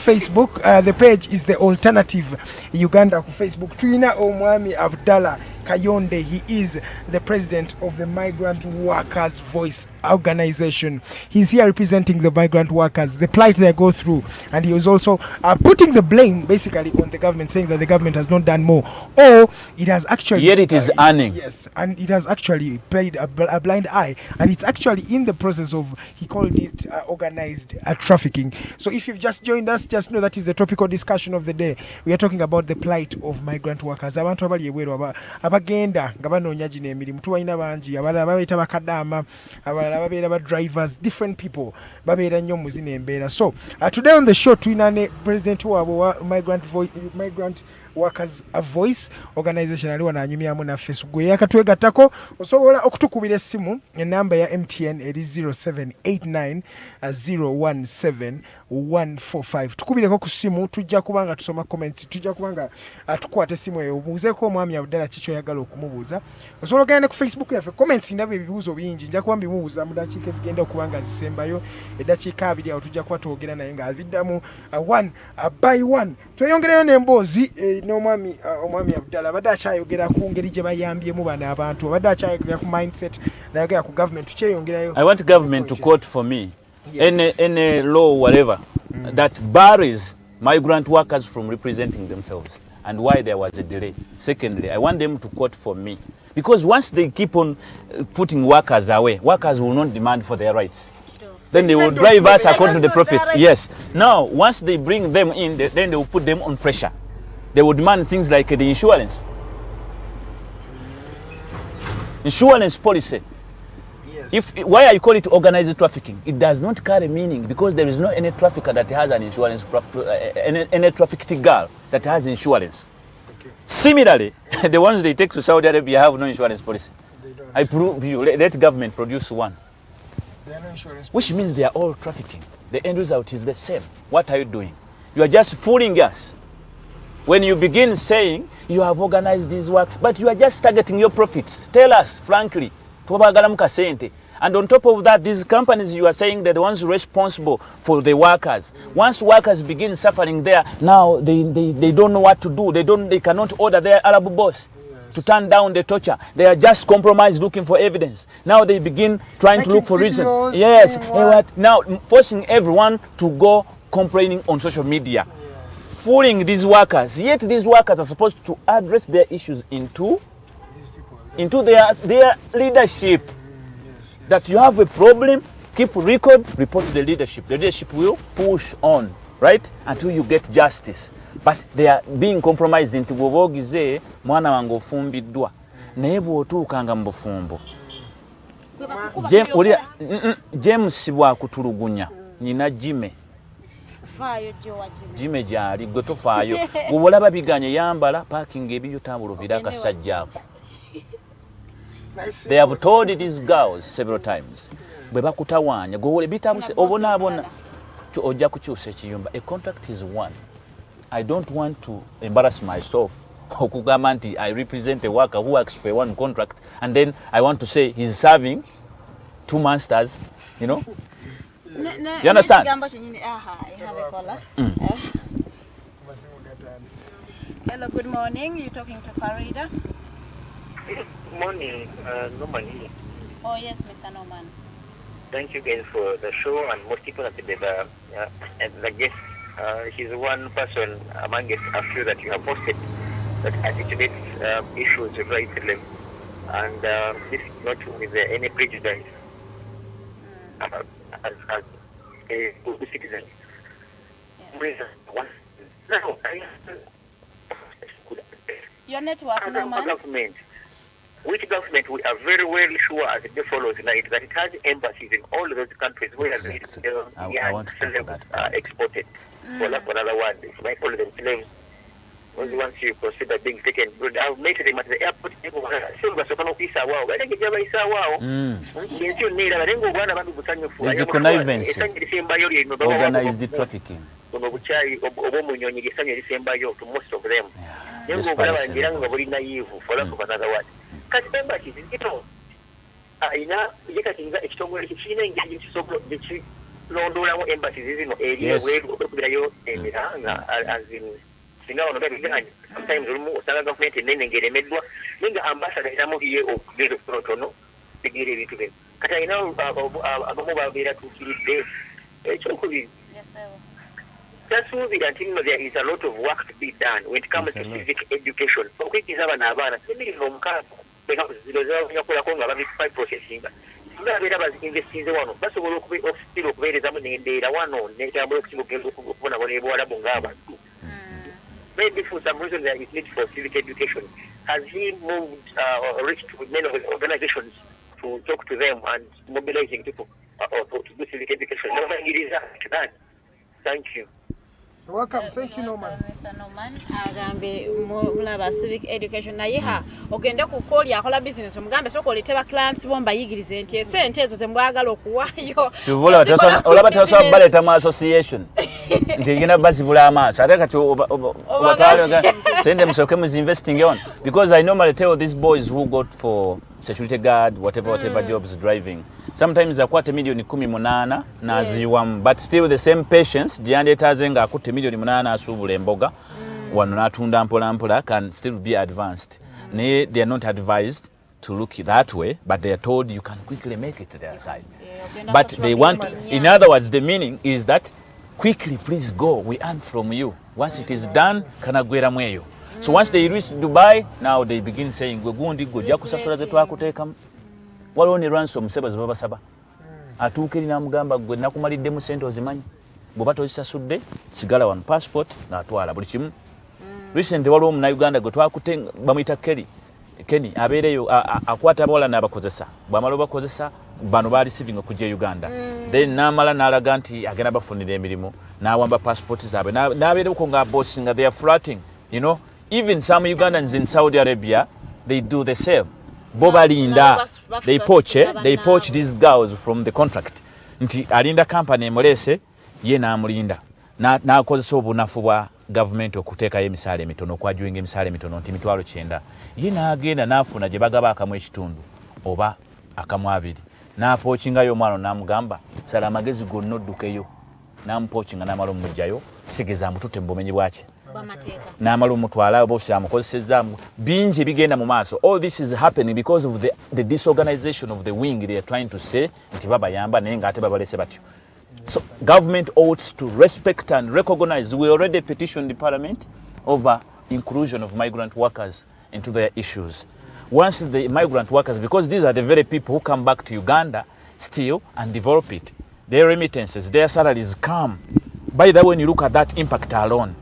Facebook, the page is the Alternative Uganda ku Facebook. Tulina Omwami Abdallah Kayonde. He is the president of the Migrant Workers Voice organization. He's here representing the migrant workers, the plight they go through, and he was also putting the blame basically on the government, saying that the government has not done more, or it has actually yet it is earning. Yes, and it has actually played a blind eye, and it's actually in the process of, he called it organized trafficking. So if you've just joined us, just know that is the topical discussion of the day. We are talking about the plight of migrant workers. Abantu abali ebweru abagenda nga banoonya gino emirimu tubalina bangi, abalala babeeta bakadama, abalala babeera ba drivers, different people babeera nnyo mu zino embeera. So today on the show tulina ne president waabwe wa Migrant Workers Voice organization ali wano anyumyamu naffe gwe yakatwegattako. Osobola okutukubira essimu enamba ya MTN eri 0789 017 145. Tukubireko ku ssimu, tujja kubanga tusoma comments, tujja kubanga tukwata essimu eyo obuuzeeko Omwami Abdallah kiki oyagala okumubuuza. Osobola okugenda ku Facebook yaffe, comments ndaba ebibuuzo bingi, nja kuba mbimubuuza mu dakiika ezigenda okuba nga zisembayo, eddakiika abiri awo tujja kuba twogera naye nga abiddamu one by one. Tweyongereyo n'emboozi n'Omwami Abdallah abadde akyayogera ku ngeri gye bayambyemu bano abantu, abadde akyayogera ku mindset, nayogera ku government. Tukyeyongerayo. I want government to quote for me any law, whatever, that barres migrant workers from representing themselves and why there was a delay. Secondly, I want them to quote for me. Because once they keep on putting workers away, workers will not demand for their rights. Then they will drive us according to the prophets. Yes. Now, once they bring them in, then they will put them on pressure. They will demand things like the insurance policy. Why I call it organized trafficking? It does not carry meaning because there is no any trafficker that has an insurance, any trafficked girl that has insurance. Okay. Similarly, the ones they take to Saudi Arabia have no insurance policy. I prove you. Let government produce one. There are no insurance policy. Which means they are all trafficking. The end result is the same. What are you doing? You are just fooling us. When you begin saying you have organized this work, but you are just targeting your profits. Tell us, frankly. And on top of that, these companies, you are saying they're the ones responsible for the workers. Once workers begin suffering there, now they don't know what to do. They cannot order their Arab boss to turn down the torture. They are just compromised, looking for evidence. Now they begin trying to look for reasons. Yes. Now forcing everyone to go complaining on social media. fooling these workers, yet these workers are supposed to address their issues into their leadership. Yes. That you have a problem, keep record, report to the leadership. The leadership will push on, right, until you get justice. But they are being compromised into bwobogize mwana wange ofumbiddwa naye bw'otuukanga mu bufumbo James bwakutulugunya nyina Jime gyali gwe tofaayo gwe olaba biganye yambala parking ebiyo tambula ovira akasajjaako. They have told these girls several times bwe bakutawaanya gwe bitabuse obonaabona ojja kukyusa ekiyumba. A contract is one. I don't want to embarrass myself okugamba nti I represent a worker who works for one contract and then I want to say he's serving two masters, you know. You understand? Hello, good morning. You're talking to Farida. Good morning, Norman. Oh yes, Mr. Norman. Thank you guys for the show, and most people have been and I guess he's one person among a few that you have posted that articulates issues right to them, and this is not with any prejudice as a good citizen. Now, Your network, Norman. Which government we are very well sure as it follows tonight that it has embassies in all those countries where I want to talk about that. Exported. For another one, if I call them slaves, once you consider being taken, I've met them at the airport. There's a connivance, organized trafficking. Most of them. Kati embassies zino ayina yekatinga ekitongole kikina engeri ekilondoolamu embassies zino eri ebweru okubirayo emiranga singa wano babiganye sometimes olumu osanga gavumenti ennene ng'eremeddwa naye nga ambasada eramu ye okugeza okutonotono tegeera ebintu bye kati ayina abamu babeera tuukiridde ekyokubiri tasuubira nti nno there is a lot of work to be done when it comes to civic education okuyigiriza abaana emirimu omukaaga yakolako nga babi processinga singa babeera bazinvestinze wano basobola okubeerezamu n'endeera wano netambula okusinga okugenda okubonabona ebuwalabu ng'abantu. Maybe for some reason there is need for civic education. Has he moved or reached with many organizations to talk to them and mobilizing people to do civic education? No, it is that. Thank you. Welcome. Thank you, Norman. Mr. Norman, agambe mulaba civic education naye ha ogenda ku koli akola business omugambe soko leteba clients bomba yigirize nti sente ezo zembwagala okuwayo. Tuvola olaba taso baleta mu association. Nti yina bazibula amaaso ate kati obatwala sende musoke mu investing on because I normally tell these boys who got for security guard whatever jobs driving sometimes akwate milioni 18 naziwamu but still the same patience gyandetaze nga akutte milioni 8 asubula emboga wano natunda mpola can still be advanced. They are not advised to look that way, but they are told you can quickly make it to their side. But they want, in other words, the meaning is that quickly, please go. We earn from you. Once it is done, kanagwera mweyo. So once they reach Dubai, now they begin saying, "Go gundi go. Jakusasura zetu akuteka. Waliwo ne ransom seba zibaba saba. Atuukiri namugamba gwe nakumalidde mu sente ozimanyi. Bwoba tozisasudde sigala wano passport na atwala buli kimu." Recently waliwo munnauganda gwe twakute bamuyita Kenny abeereyo akwata abawala n'abakozesa. Bw'amala obakozesa bano baali receiving okujja Uganda. Then n'amala n'alaga nti agenda bafunira emirimu n'awamba passport zaabwe n'abeereko nga boss nga they are flirting. You know, even some Ugandans in Saudi Arabia, they do the same. Bobalinda, they poach these girls from the contract. Nti alinda company emulese ye n'amulinda. N'akozesa obunafu bwa government okuteekayo emisaala emitono okwajuinga emisaala emitono nti mitwalo 9 ye n'agenda n'afuna gye bagaba akamu ekitundu oba akamu 2 n'apookingayo omwana n'amugamba sala amagezi gonna oddukeyo n'amupookinga n'amala omujjayo kitegeeza amututte mu bumenyi bwaki n'amala omutwala oba amukozesezaamu bingi ebigenda mu maaso. All this is happening because of the disorganization of the wing. They are trying to say nti babayamba naye ng'ate babalese batyo. So government ought to respect and recognize. We already petitioned the parliament over inclusion of migrant workers into their issues. Once the migrant workers, because these are the very people who come back to Uganda still and develop it, their remittances, their salaries come. By the way, when you look at that impact alone,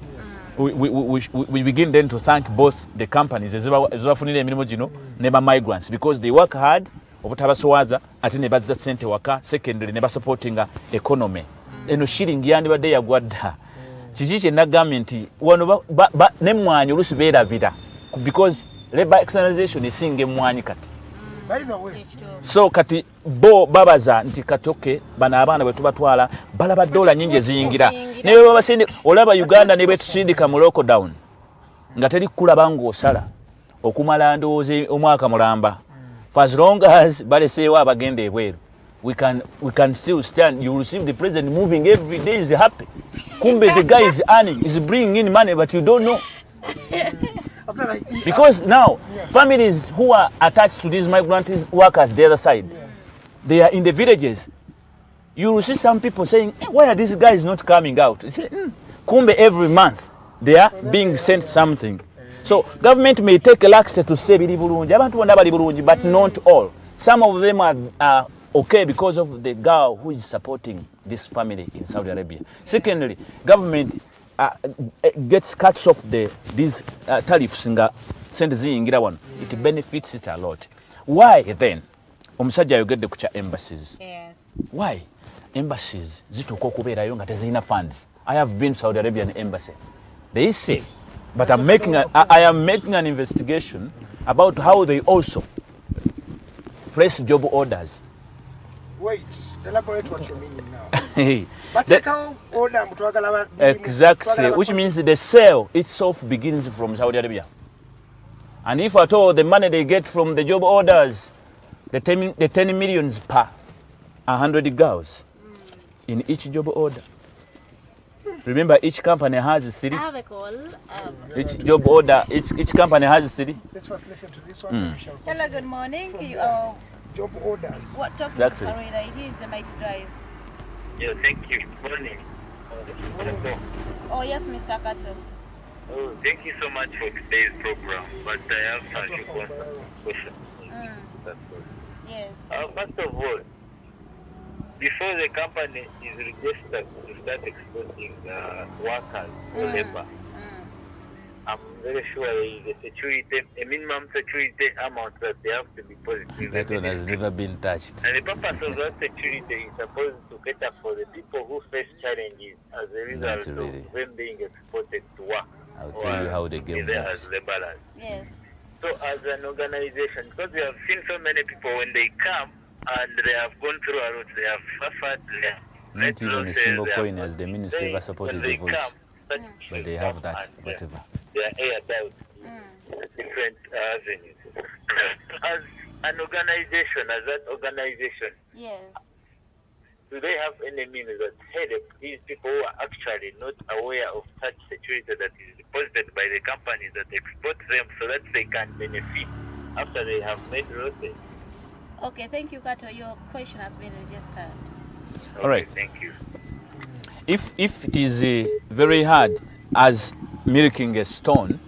we begin then to thank both the companies neba migrants, because they work hard obutabaswaza ate ne bazza sente waka, secondary ne basupportinga economy. Eno shilling yandibadde yagwadda kiki kye nagambye nti wano nemwanyi olusi beerabira because labor externalization esinga emmwanyi kati. By the way, so kati bo babaza nti katoke bana abaana bwe tubatwala balaba dola nyingi eziyingira ne baba basindi olaba Uganda ne betusindika mu lockdown nga teri kulaba ng'osala okumala ndowooza omwaka mulamba. For as long as baleseewo abagenda ebweru, we can still stand. You receive the president moving every day, is happy. Kumbe the guy is earning, is bringing in money, but you don't know. Because now, families who are attached to these migrant workers, the other side, they are in the villages. You will see some people saying, hey, why are these guys not coming out? You say, Kumbe every month, they are being sent something. So government may take a laxity to say bili bulungi, abantu bonna bali bulungi, but not all. Some of them are okay because of the girl who is supporting this family in Saudi Arabia. Secondly, government gets cuts off these tariffs nga sente ziyingira wano. It benefits it a lot. Why then? Omusajja ayogedde ku kya embassies. Yes. Why? Embassies zituuka okubeerayo nga tezirina funds. I have been to Saudi Arabian embassy. They say, but I am making an investigation about how they also place job orders. Wait, elaborate what you mean now. Exactly, which means the sale itself begins from Saudi Arabia. And if at all the money they get from the job orders, the 10 millions per 100 girls in each job order. Remember, each company has 3. I have a call. Each job order, each company has 3. Let's first listen to this one. Hello, good morning. Job orders. What talks Exactly. Farida? It is the Mighty Drive. Yeah, thank you. Good morning. Oh, yes, Mr. Kato. Oh, thank you so much for today's program. But I have some questions. That's all. Yes. First of all, before the company is registered to start exporting workers or labor, I'm very sure there is a minimum security amount that they have to deposit. That one has never been touched. And the purpose of that security is supposed to cater for the people who face challenges as a result of them being exported to work. I'll tell you how the game works. works. As laborers. Yes. So as an organization, because we have seen so many people when they come and they have gone through a lot, they have suffered, not even a single coin has the ministry ever supported the voice. But they have that, whatever. They are aired out different avenues. As an organization, as that organization, Yes. do they have any means that, hey, these people who are actually not aware of such security that is deposited by the companies that export them so that they can benefit after they have made losses? Okay, thank you, Kato. Your question has been registered. Okay, All right. Thank you. If it is very hard as milking a stone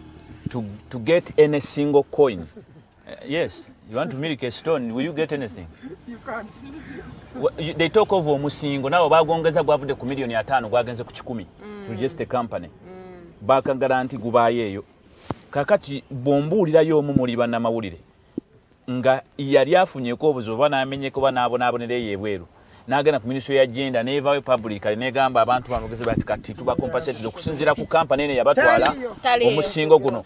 to get any single coin, yes, you want to milk a stone, will you get anything? You can't. They talk of omusingo nawo bagongeza gwavudde ku million 5 gwagenze ku 10 to just a company. Bakagala nti gubaayo eyo. Kakati bombuulirayo omu muli bannamawulire nga yali afunyeko obuzibu n'amenyeko banaabonabonera ebweru. N'agenda ku ministry ya agenda neevaayo publicly negamba abantu banogeze bati kati tuba compensate okusinziira ku company ene yabatwala omusingo guno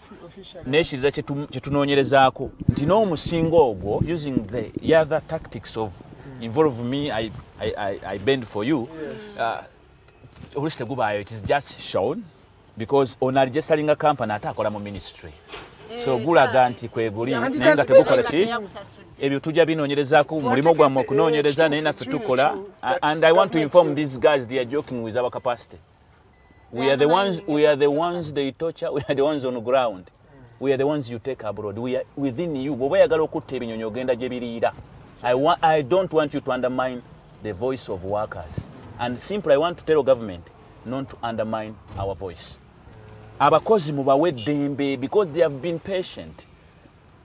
n'ekirira kye tunoonyerezaako nti n'omusingo ogwo using the other tactics of involve me, I bend for you. Yes. It is just shown because on a registering a company atakola mu ministry. So gulaga nti kweguli nenga tegukola ki ebyo tujja binoonyerezaako mulimo gwammwe okunoonyereza naye naffe tukola. And I want to inform these guys they are joking with our capacity. We are the ones they torture, we are the ones on the ground. We are the ones you take abroad. We are within you. Bw'oba oyagala okutta ebinyonyi ogenda gye biriira. I don't want you to undermine the voice of workers And simply I want to tell government not to undermine our voice. Abakozi mubawe ddembe because they have been patient.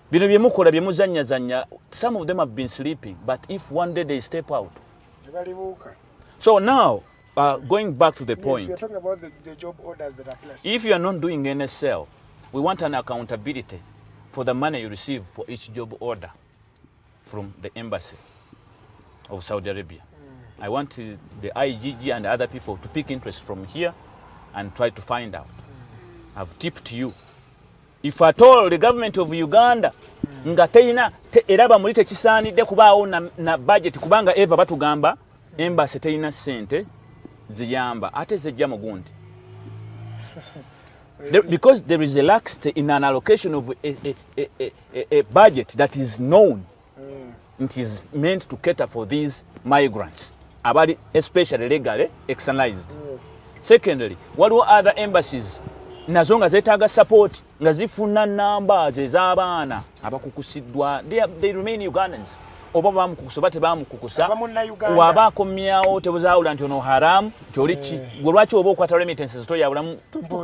Bino bye mukola bye muzannya, some of them have been sleeping, but if one day they step out. So now, going back to the point. We are talking about the job orders that are placed. If you are not doing NSL, we want an accountability for the money you receive for each job order from the embassy of Saudi Arabia. I want the IGG and other people to pick interest from here and try to find out. I've tipped you. If at all the government of Uganda nga teina era bamulite kisaanidde kubaawo na budget kubanga eva batugamba embassy teina sente ziyamba ate zejja mugundi. Because there is a laxity in an allocation of a budget that is known. It is meant to cater for these migrants, abali especially legally externalized. Yes. Secondly, what were other embassies nazo nga zetaaga support nga zifuna numbers ez'abaana abakukusiddwa, they remain Ugandans. Oba bamukukusa bate bamukukusa wabakomyawo tebuzaawula nti ono haramu kyoliki gwe lwaki oba okwata remittances toyawulamu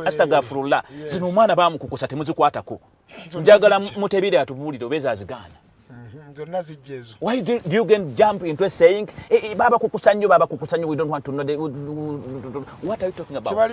astagafurullah zino omwana bamukukusa temuzikwatako njagala mutebire atubuulire obeeza azigaana. Why do you can jump into saying, hey, Baba Kukusanyo, we don't want to know what are you talking about?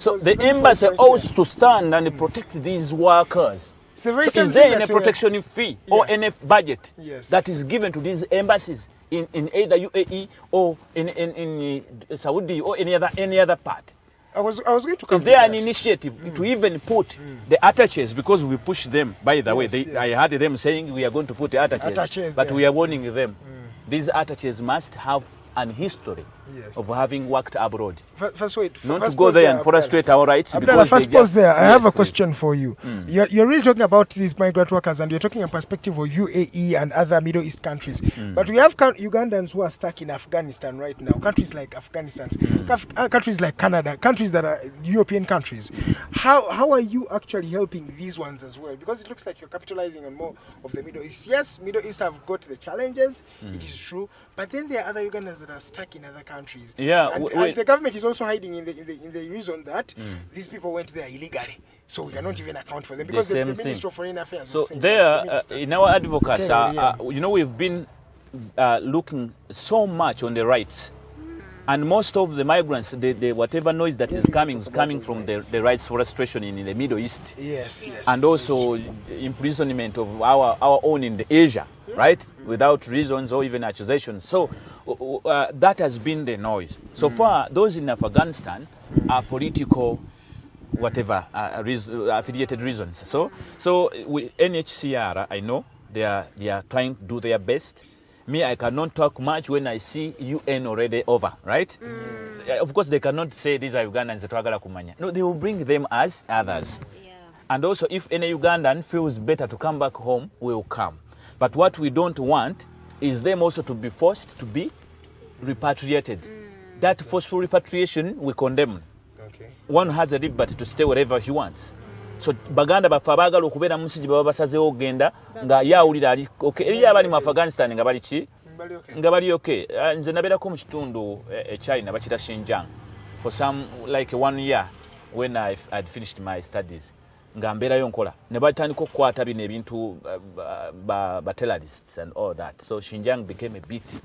So the embassy owes to stand and protect these workers. So is there any protection fee or any budget that is given to these embassies in either UAE or in Saudi or any other part? I was going to come. Is there an initiative to even put the attaches, because we push them, by the way, I heard them saying we are going to put the attaches but we are warning them. These attaches must have an history of having worked abroad. First wait. Not to go there and frustrate our rights. Abdallah, first pause there. I have a question for you. You're really talking about these migrant workers and you're talking a perspective of UAE and other Middle East countries. But we have Ugandans who are stuck in Afghanistan right now. Countries like Afghanistan, countries like Canada, countries that are European countries. How are you actually helping these ones as well? Because it looks like you're capitalizing on more of the Middle East. Yes, Middle East have got the challenges, it is true. But then there are other Ugandans that are stuck in other countries. Yeah, and the government is also hiding in the reason that these people went there illegally. So we cannot even account for them because the Ministry of Foreign Affairs. So there, in our advocacy, we've been looking so much on the rights. And most of the migrants, whatever noise that is coming from the rights frustration in the Middle East. Yes. And also imprisonment of our own in the Asia, right? Without reasons or even accusations. So that has been the noise. So far, those in Afghanistan are political, whatever, affiliated reasons. So with NHCR, I know they are trying to do their best. Me, I cannot talk much when I see UN already over, right? Of course, they cannot say these are Ugandans that are kumanya. No, they will bring them as others. And also, if any Ugandan feels better to come back home, we will come. But what we don't want is them also to be forced to be repatriated. That forceful repatriation, we condemn. One has a liberty to stay wherever he wants. So baganda bafa bagala okubera mu nsiji baba basazeewo ogenda nga yawulira ali okay eri abali mu Afghanistan nga bali ki nga bali okay nze nabeerako mu kitundu China bakita Xinjiang for some like 1 year when I'd finished my studies nga mbeerayo nkola ne batandika okukwata bino ebintu ba terrorists and all that, so Xinjiang became a bit,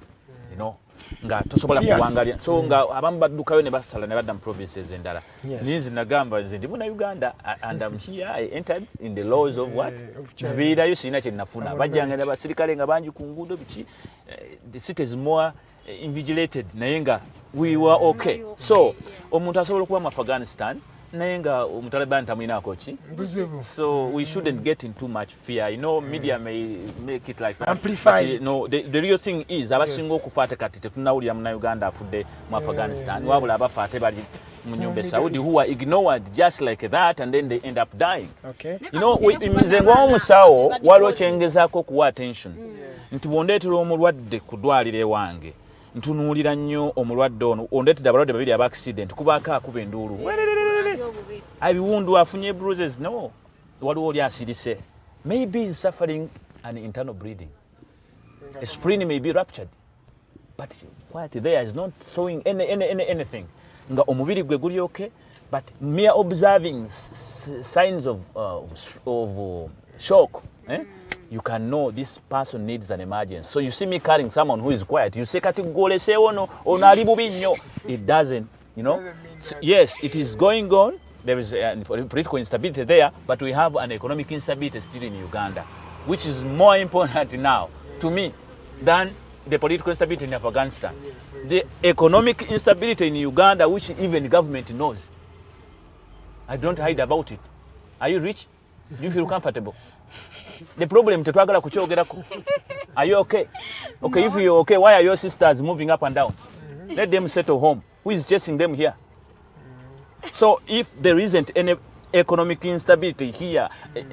you know, nga tosobola kuwangalia so nga abamu baddukayo ne basala ne badda mu provinces endala. Ninzi nagamba nze ndi muna Uganda and I'm here, I entered in the laws of what nabiirayo sirina kye nafuna bajjanga ne basirikale nga bangi ku nguudo biki, the city is more invigilated naye nga we were okay. So omuntu asobola okuba mu Afghanistan naye nga omutaliban tamwinaako ki, so we shouldn't get in too much fear. You know, media may make it like that. Amplify it. No, the real thing is abasinga okufa ate kati tetunawulira mu Uganda afudde mu Afghanistan wabula abafa ate bali mu nyumba Saudi who are ignored just like that and then they end up dying. You know, nze ng'omusawo waliwo kyengezaako okuwa attention nti bw'ondeetera omulwadde ku ddwaliro ewange ntunuulira nnyo omulwadde ono ondeetedde abalwadde babiri aba accident kubaako akuba enduulu abiwundu afunye bruises. No, waliwo oli asirise, maybe he's suffering an internal bleeding, a spleen may be ruptured, but what there is not showing anything. Nga omubiri gwe guli okay, but mere observing signs of shock, you can know this person needs an emergency. So you see me carrying someone who is quiet, you say kati gole se ono ali bubi nnyo. It doesn't, you know. So, yes, it is going on. There is political instability there, but we have an economic instability still in Uganda, which is more important now to me than the political instability in Afghanistan. The economic instability in Uganda, which even the government knows. I don't hide about it. Are you rich? Do you feel comfortable? The problem tetwagala kuchogerako. Are you okay? Okay, if you're okay, why are your sisters moving up and down? Let them settle home. Who is chasing them here? So if there isn't any economic instability here,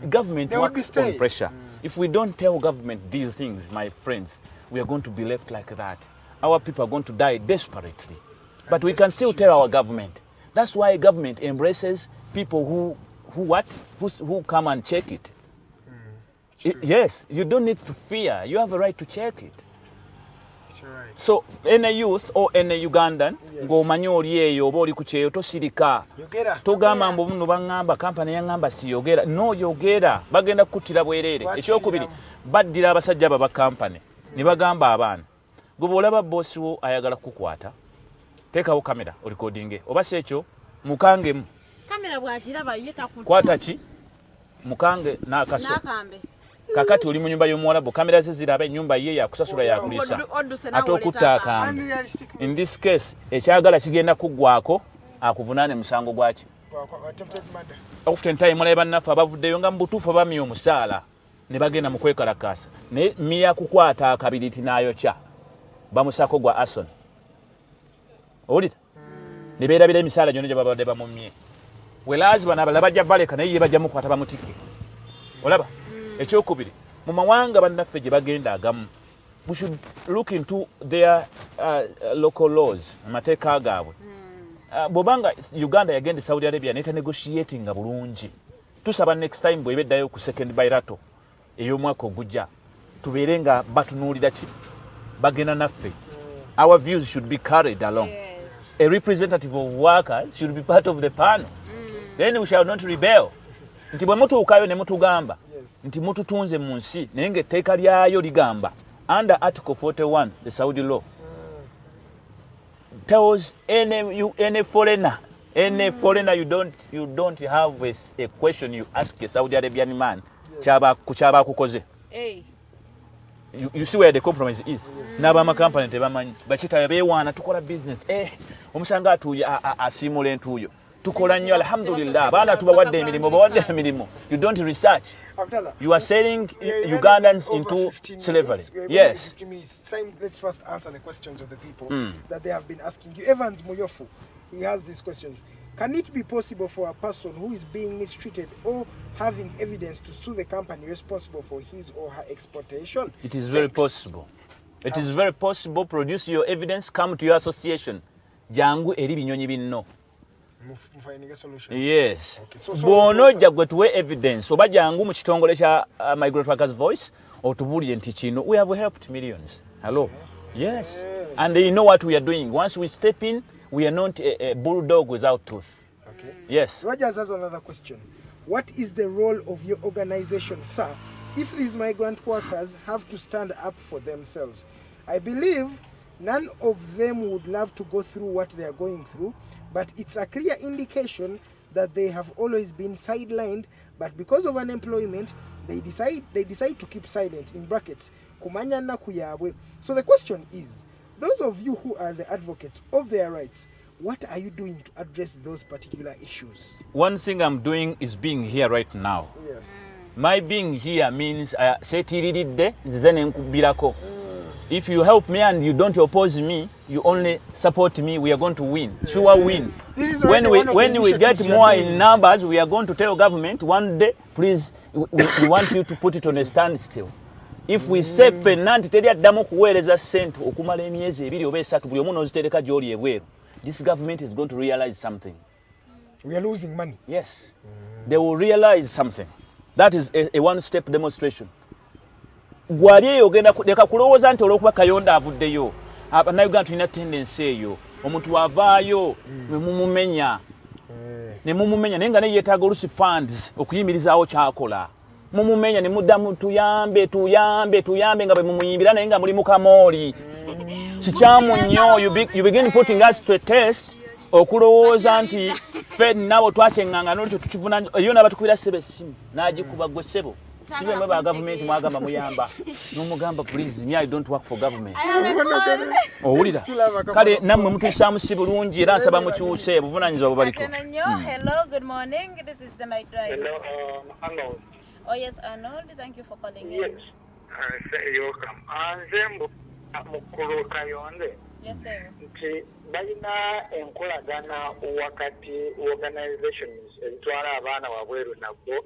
government works on pressure. If we don't tell government these things, my friends, we are going to be left like that. Our people are going to die desperately. But we can still tell our government. That's why government embraces people who come and check it. Yes, you don't need to fear. You have a right to check it. Right. So any youth or any Ugandan ng'omanyi oli eyo oba oli ku kyeyo tosirika togamba mbu buno baŋŋamba kampani yaŋŋamba siyogera. No, yogera. Bagenda kukuttira bwereere. Ekyokubiri baddira abasajja baba kampani ne bagamba abaana gwe bw'olaba boosi wo ayagala kukukwata teekawo kamera olikodinge oba si ekyo mukangemu kamera bw'agiraba ye takwata ki mukange n'akaso kakati oli mu nyumba y'omuwalabu kamera ze ziraba ennyumba ye yakusasula yakulisa ate okutta akambe. In this case ekyagala kigenda kuggwako akuvunaane musango gwaki often time mulaba bannaffe abavuddeyo nga mu butuufu bamya omusaala ne bagenda mu kwekalakaasa naye miya kukwata akabiriti n'ayokya bamusako gwa ason owulira ne beerabira emisaala gyonna gye babadde bamumye welaazi bano abalala bajja baleka naye ye bajja mukwata bamutikke olaba. Ekyokubiri mu mawanga bannaffe gye bagenda agamu we should look into their local laws amateeka gaabwe. Bw'obanga Uganda yagenda Saudi Arabia neta negotiating bulungi tusaba next time bwebeddayo ku second bilateral ey'omwaka ogujja tubeere nga batunuulira ki bagenda naffe. Our views should be carried along. A representative of workers should be part of the panel. Then we shall not rebel. Nti bwe mutuukayo ne mutugamba nti mututunze mu nsi naye ng'etteeka lyayo ligamba under Article 41 the Saudi law tells any foreigner you don't have a question you ask a Saudi Arabian man kyaba kukoze. You see where the compromise is. N'abama company tebamanyi bakita beewaana tukola business omusanga atuuye asimula entuuyo tukola nnyo alhamdulillah abaana tubawadde emirimu bawadde emirimu. You don't research. Abdallah, you are selling Ugandans into slavery. Yes. Let's first answer the questions of the people that they have been asking you. Evans Moyofu, he has these questions. Can it be possible for a person who is being mistreated or having evidence to sue the company responsible for his or her exploitation? It is very possible. It is very possible. Produce your evidence. Come to your association. Jangu eri binyonyi binno. Yes. Bono jagwe tuwe evidence. Oba jangu mu kitongole kya Migrant Workers Voice otubuulire nti kino. We have helped millions. Hello. Yes. And they know what we are doing. Once we step in, we are not a bulldog without tooth. Okay. Yes. Rogers has another question. What is the role of your organization, sir, if these migrant workers have to stand up for themselves? I believe none of them would love to go through what they are going through, but it's a clear indication that they have always been sidelined, but because of unemployment, they decide to keep silent, in brackets, kumanya na kuyabwe. So the question is, those of you who are the advocates of their rights, what are you doing to address those particular issues? One thing I'm doing is being here right now. Yes. My being here means if you help me and you don't oppose me, you only support me, we are going to win. Sure win. When we get more in numbers, we are going to tell government one day, please, we want you to put it on a standstill. If we say Fernand teri addamu kuweereza sente okumala emyezi 2 oba 3 buli omu n'ozitereka gy'oli ebweru, this government is going to realize something. We are losing money. Yes. They will realize something. That is a one-step demonstration. Gwali eyo ogenda leka kulowooza nti olw'okuba Kayonde avuddeyo Abannayuganda tulina tendensi eyo omuntu wavaayo mumumenya ne mumumenya naye nga ne yeetaaga olusi funds okuyimirizaawo kyakola mumumenya ne muddamu tuyambe nga bwe mumuyimbira naye nga muli mu kamooli kikyamu nnyo you begin putting us to a test okulowooza nti ffe nabo twakyeŋŋanga n'olutyo tukivuna eyo n'abatukubira ssebo essimu n'agikuba gwe ssebo sibe mwe ba gavumenti mwagamba muyamba n'omugamba please me I don't work for government owulira kale nammwe mutuusaamu si bulungi era nsaba mukyuse buvunaanyizibwa bubaliko. Hello, good morning. This is the Mic Drive. Hello, Arnold. Oh yes, Arnold, thank you for calling in. Yes, you're welcome. Nze mukulu Kayonde. Yes, sir. Nti balina enkolagana wakati organizations ezitwala abaana wabweru nabo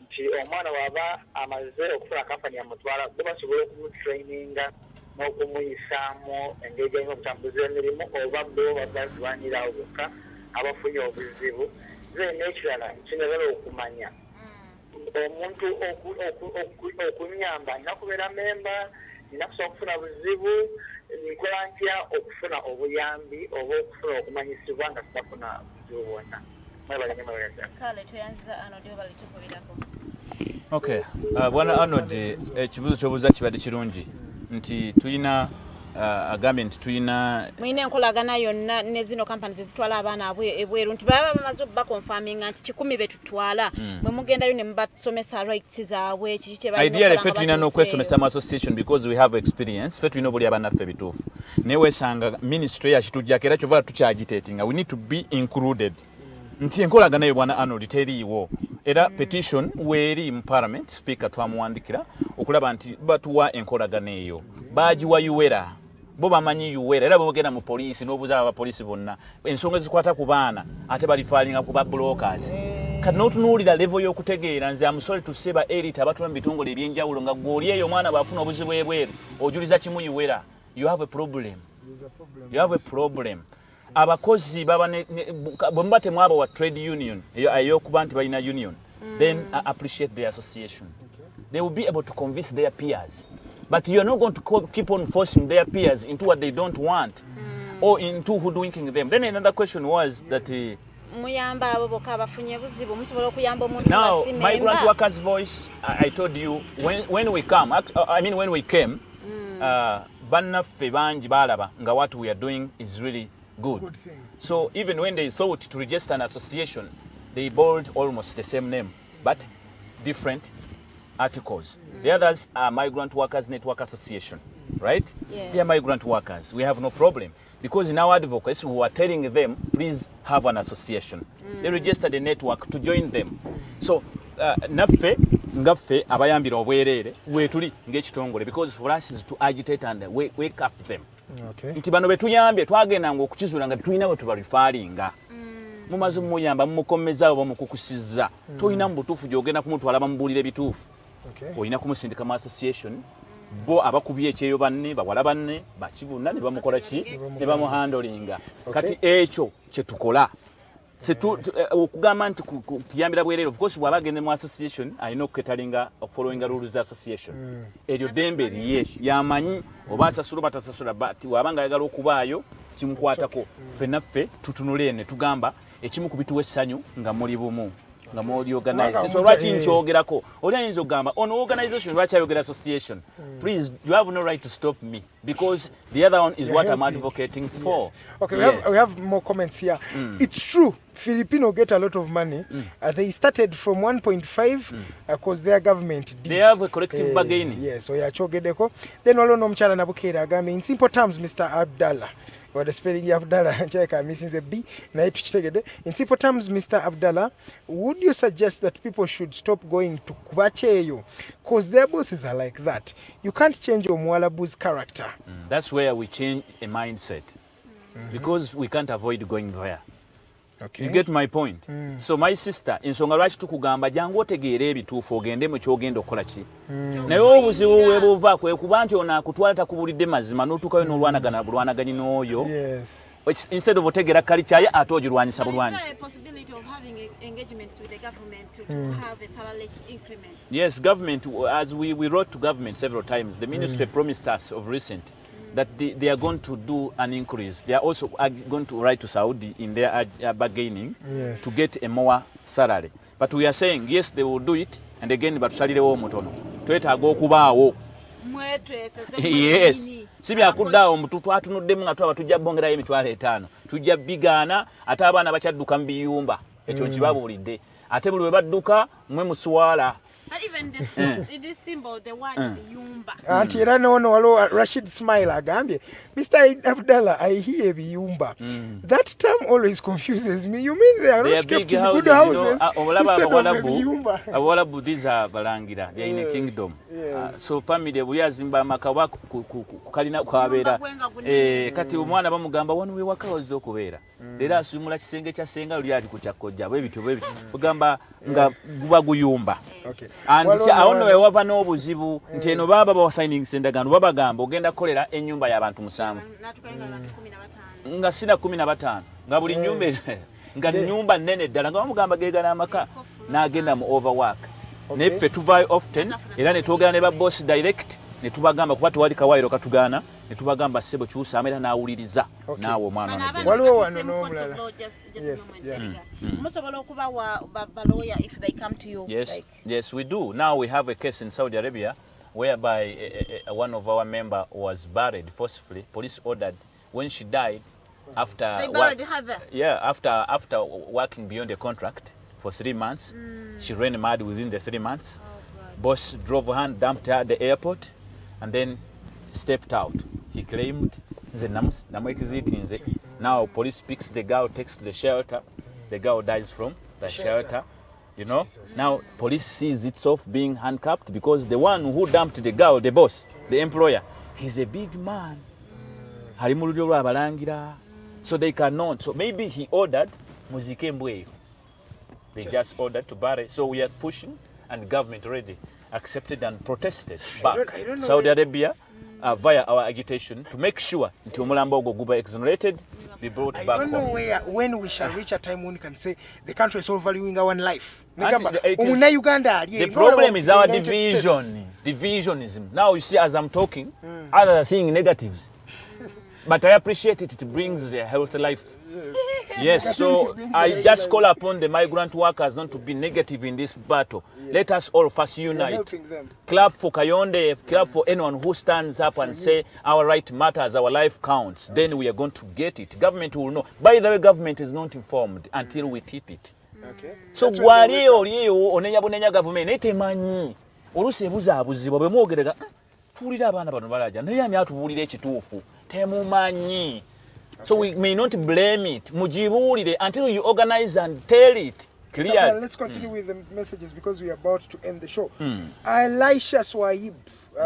nti omwana waba amaze okufuna kampani yamutwala bo basobola okumutraininga n'okumuyisaamu engeri alina okutambuza emirimu oba bo bazirwanirawo bokka abafunye obuzibu ze n'ekirala kinebala okumanya omuntu okunyamba alina kubeera memba alina kusobola okufuna buzibu nkola ntya okufuna obuyambi oba okufuna okumanyisibwa nga tutafuna buzibu bwonna Kale tuyanziza Arnold bali tukubirako. Okay, bwana Arnold ekibuzo ky'obuuza kibadde kirungi nti tulina agambye nti tulina mwine enkolagana yonna ne zino companies ezitwala abaana ebweru nti baba bamaze bakonfaminga nti 10 betutwala mwe mugendayo ne mbasomesa rights zaabwe kiki kye bali idea ffe tulina n'okwesomesa mu association because we have experience ffe tulina obuli abannaffe bituufu naye weesanga ministry yakitujjako era kyova tukyagitatinga we need to be included nti enkolagana yo bwana Arnold teriiwo era petition weeri mu parliament speaker twamuwandikira okulaba nti batuwa enkolagana eyo bagiwa yuwera bo bamanyi yuwera era bogenda mu poliisi n'obuuza abapoliisi bonna ensonga ezikwata ku baana ate balifaalinga ku bablokers kati n'otunuulira level y'okutegeera nze amusole tuseba elite abatula mu bitongole ebyenjawulo nga gwoli eyo omwana bw'afuna obuzibu ebweru ojuliza kimu yuwera you have a problem abakozi baba bwe temwaba wa trade union eyokuba nti balina union then appreciate their association they will be able to convince their peers but you are not going to keep on forcing their peers into what they don't want or into hoodwinking them. Then another question was that muyamba abo boka abafunye buzibu musobola okuyamba omuntu now basimemba. Migrant Workers Voice, I told you when we came bannaffe bangi balaba nga what we are doing is really good. So even when they thought to register an association, they bold almost the same name but different articles. The others are Migrant Workers Network Association, right? Yes. They are migrant workers. We have no problem because in our advocacy we are telling them please have an association. They registered a network to join them. So naffe ngaffe abayambira obwerere wetuli ng'ekitongole because for us is to agitate and wake up them. Okay. Nti bano betuyambye twagendanga okukizuula nga tulina bwe tubalifaalinga mumaze muyamba mumukomeza oba mukukusizza toyina mu butuufu gy'ogenda kumutwala bamubuulira ebituufu olina kumusindika mu association bo abakubye ekyeyo banne bawala banne bakibuna ne bamukola ki ne bamuhandolinga kati ekyo kye tukola okugamba nti kuyambira bwerere of course bw'aba agende mu association alina okuketalinga okufollowinga rules za association eryo ddembe liye yamanyi oba asasula oba tasasula but wabanga ayagala okubaayo kimukwatako ffenaffe tutunule ne tugamba ekimu ku bituwa essanyu nga muli bumu nga muli organize so lwaki nkyogerako oli ayinza okugamba ono organization lwaki ayogera association please you have no right to stop me because the other one is what I'm advocating for. Yes. Okay, we have more comments here. It's true Filipino get a lot of money. They started from 1.5 because their government did. They have a collective bargaining. Yes, so yachogedeko. Then walo no mchala nabukera agame in simple terms Mr. Abdallah. Or the spelling Abdallah cheka missing the B na tuchitegede. In simple terms Mr. Abdallah, would you suggest that people should stop going to Kubacheyo because their bosses are like that? You can't change your Mwalabu's character. That's where we change a mindset. Because we can't avoid going there. Okay. You get my point. So my sister ensonga lwaki tukugamba jangu otegeera ebituufu ogende mu kyogenda okukola ki naye obuzibu webuva kwe kuba nti ono akutwala takubulidde mazima n'otuukayo n'olwanagana bulwanaganyi n'oyo instead of otegeera kalicaye ate ogirwanyisa bulwanyisa. Yes, government, as we wrote to government several times, the ministry promised us of recent that they are going to do an increase. They are also going to write to Saudi in their bargaining to get a more salary. But we are saying, yes, they will do it, and again, but salary wo mutono. Twetaaga okubaawo. Yes. Sibi akudda omututu atunuddemu nga twaba tujja bongerayo emitwalo 5. Tujja bigaana ate abaana bakyadduka mu biyumba. Ekyo kibabuulidde. Ate buli we badduka mwe muswala. But even this, this symbol, the word Yumba. Auntie Rano walo Rashid Smile agambye, Mr. Abdallah, I hear Yumba. That term always confuses me. You mean they are not kept in good houses instead of Yumba? Awalabu, these are Balangira. They are in a kingdom. So family we are Zimba Makawa kukalina kwabera. Kati umwana bamugamba wanu we waka ozokubeera. Lera asumula kisenge kya senga lyali kuchakojja bwe bityo bwe kugamba nga guba guyumba. Okay. And awono we waba n'obuzibu nti eno baba ba signing sendagano babagamba ogenda kolera ennyumba y'abantu 7 nga sina 15 nga buli nyumba nga nyumba nene ddala nga bamugamba gegana amaka n'agenda mu overwork. Neffe tuvayo often era ne twogera ne ba boss direct ne tubagamba kuba tewali kawairo katugana ne tubagamba sebo kyusa amera n'awuliriza naawe omwana waliwo wano n'omulala. Musobola okuba ba lawyer if they come to you. Yes, like. Yes, we do. Now we have a case in Saudi Arabia whereby one of our member was buried forcefully. Police ordered when she died after they buried her. Yeah, after working beyond the contract for 3 months. She ran mad within the 3 months. Boss drove her and dumped her at the airport and then stepped out. He claimed now police picks the girl, takes to the shelter. The girl dies from the shelter. You know, now police sees itself being handcuffed because the one who dumped the girl, the boss, the employer, he's a big man. So they cannot. So maybe he ordered muzike mbweru. They just ordered to bury. So we are pushing, and government already accepted and protested back. I don't know Saudi Arabia via our agitation to make sure until Mulambo Guba exonerated, be brought back home. I don't know when we shall reach a time when we can say the country is overvaluing our life. The problem is our division. Divisionism. Now you see, as I'm talking, others are seeing negatives. But I appreciate it. It brings a healthy life. Yes, so I just call upon the migrant workers not to be negative in this battle. Let us all first unite. Clap for Kayonde, clap for anyone who stands up and say our right matters, our life counts. Then we are going to get it. Government will know. By the way, government is not informed until we tip it. Okay. So wali oliyo onenya government etemanyi. Oluse buzabuzibwa bwe mwogerera tulira abaana bano balaja naye ani atubulira ekituufu temumanyi. So we may not blame it. Mujibulire until you organize and tell it clearly. Let's continue with the messages because we are about to end the show. Elisha Swaib.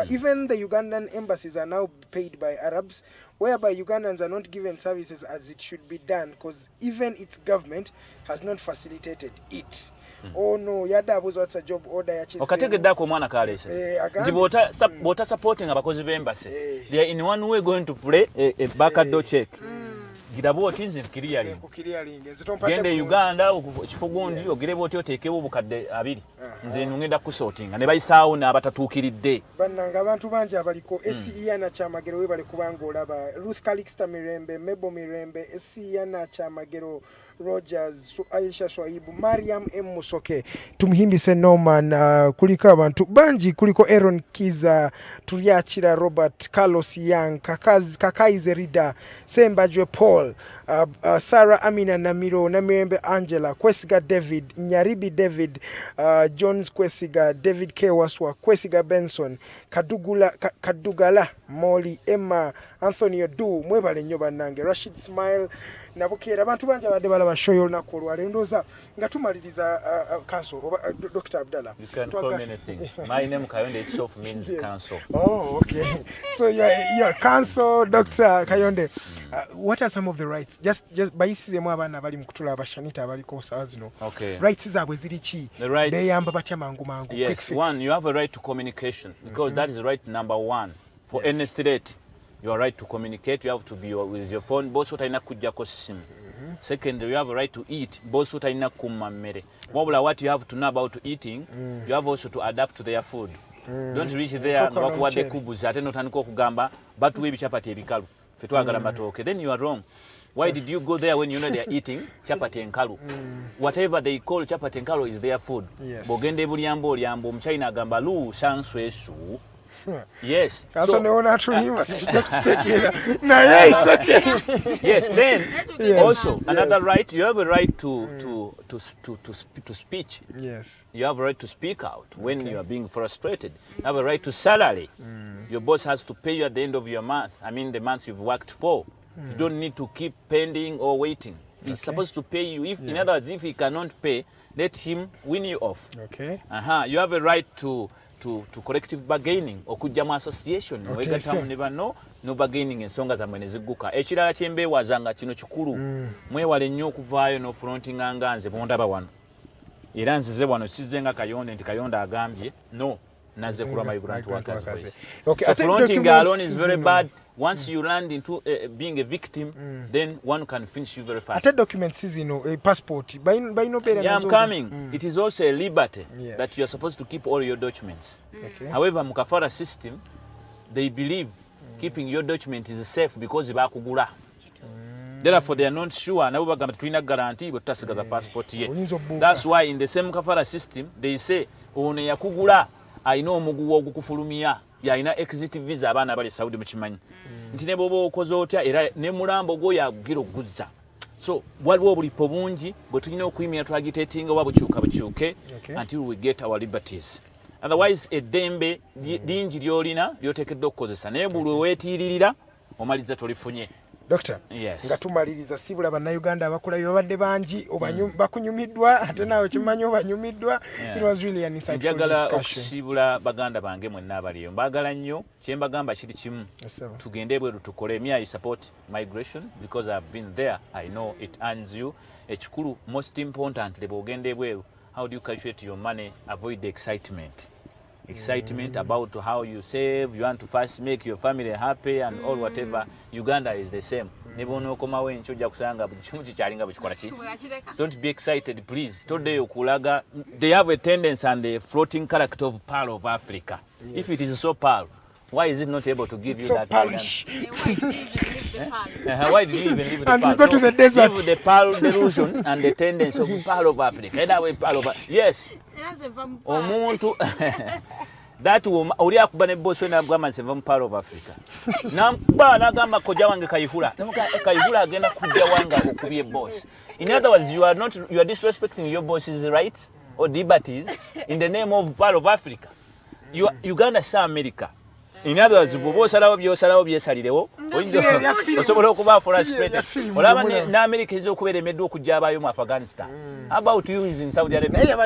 Even the Ugandan embassies are now paid by Arabs, whereby Ugandans are not given services as it should be done because even its government has not facilitated it. Oh no, yadabuza what's a job order ya chise. Okategeddako omwana kalese. Bota supporting abakozi b'embassy. They are in one way going to play a backdoor check. Girabo otinze clearly. Gende Uganda kifugundi ogirebo otekewo obukadde 2. Nze ngenda kusortinga ne bayisaawo n'abatatuukiridde. Bannanga abantu bangi abaliko SCE na Chamagero we bali kubanga olaba Ruth Calixta Mirembe, Mebo Mirembe, SCE na Chamagero, Rogers, Aisha Swaibu, Mariam M. Musoke, tumuhimbise Norman, kuliko abantu bangi, kuliko Aaron Kiza, Turiachira Robert, Carlos Young, Kakaize Rida, Sembajwe Paul, Sarah Amina Namiro, Namirembe Angela, Kwesiga David, Nyaribi David, Jones Kwesiga, David K. Waswa, Kwesiga Benson, Kadugala, Molly, Emma, Anthony Odu, Mwebale Nyoba Nange, Rashid Smile, Nabukera, abantu banja badde balaba show y'olunaku olwaleero ndowooza nga tumaliriza council Dr. Abdallah. You can call me anything. My name Kayonde itself means council. Oh, okay. So you're council, Dr. Kayonde. What are some of the rights? Just bayisizemu abaana bali mu kutula abashanita abaliko sawa zino. Okay. Rights zaabwe ziri ki? The rights. Beyamba batya mangu. Yes, one, you have a right to communication because that is right number 1 for any threat. You are right to communicate. You have to be with your phone. Both what aina kujjako simu. Second, you have a right to eat. Both what aina kumma mmere. What you have to know about eating, you have also to adapt to their food. don't reach there nga bakuwadde kubuzi ate notandika okugamba batuwa ebichapati ebikalu fe twagala matooke, then you are wrong. Why did you go there when you know they are eating chapati and kalu? Whatever they call chapati and kalu is their food. Bogende bulyambo olyambo omuchina agamba lu sanswesu. Yes. So no naturally just take it. No, yeah, it's okay. Yes, then also another right, you have a right to speech. Yes. You have a right to speak out when you are being frustrated. You have a right to salary. Your boss has to pay you at the end of your month. I mean the months you've worked for. You don't need to keep pending or waiting. He's supposed to pay you. If in other words, if he cannot pay, let him win you off. Okay. You have a right to collective bargaining okujja mu association wegatamu ne banno no bargaining ensonga zammwe ne zigguka. Ekirala kyembeewazanga kino kikulu, mwewale nnyo okuvaayo n'ofrontinganga nze bondaba wano era nzize wano sizze nga Kayonde nti Kayonde agambye no naze kulwa Migrant Workers Voice. So fronting alone is very bad. Once you land into being a victim, then one can finish you very fast. Ate documents is a passport. By no parents. Yeah, I'm coming. It is also a liberty that you are supposed to keep all your documents. However, Mukafara system, they believe keeping your document is safe because bakugula. Therefore, they are not sure. Nabo bagamba tulina guarantee but tasigaza passport ye. That's why in the same Mukafara system, they say ono yakugula ayina omuguwa ogukufulumya. Yaina exit visa abaana bali Saudi mukimanyi. Nti ne bobo okoze otya era ne mulambo gwo yagira oguzza. So waliwo obulipo bungi bwe tulina okuyimira twagitatinga oba bukyuke until we get our liberties. Otherwise eddembe lingi lyolina lyoteekeddwa okukozesa naye buli weetiiririra omaliza tolifunye. Doctor, nga tumaliriza sibula bannaUganda abakola babadde bangi bakunyumiddwa ate naawe kimanyi obanyumiddwa. It was really an insightful discussion. Njagala okusibula baganda bange mwenna abaliyo mbagala nnyo kyembagamba kiri kimu tugende bweru tukole. Me I support migration because I've been there. I know it earns you. Ekikulu most importantly bwogende bweru, how do you calculate your money, avoid the excitement about how you save. You want to first make your family happy and all whatever. Uganda is the same. Don't be excited, please. They have a tendency and a floating character of Pearl of Africa. If it is so Pearl, why is it not able to give you so that? Polish. Why did you even leave the and Pearl? You go to the desert. Leave the Pearl delusion and the tendency of Pearl of Africa. Yes. Omuntu that woman uli akubane boss wena agamba nseва mu Pearl of Africa. Namba nagamba koja wange Kayihura. Kayihura agenda kujja wanga okubye boss. In other words, you are disrespecting your boss's rights or liberties in the name of Pearl of Africa. Uganda sa America. In other words, bw'osalawo byesalirewo osobola okuba frustrated. Olaba ne America ezo okubeera emeddwa okujja abayo mu Afghanistan. How about you in Saudi Arabia? It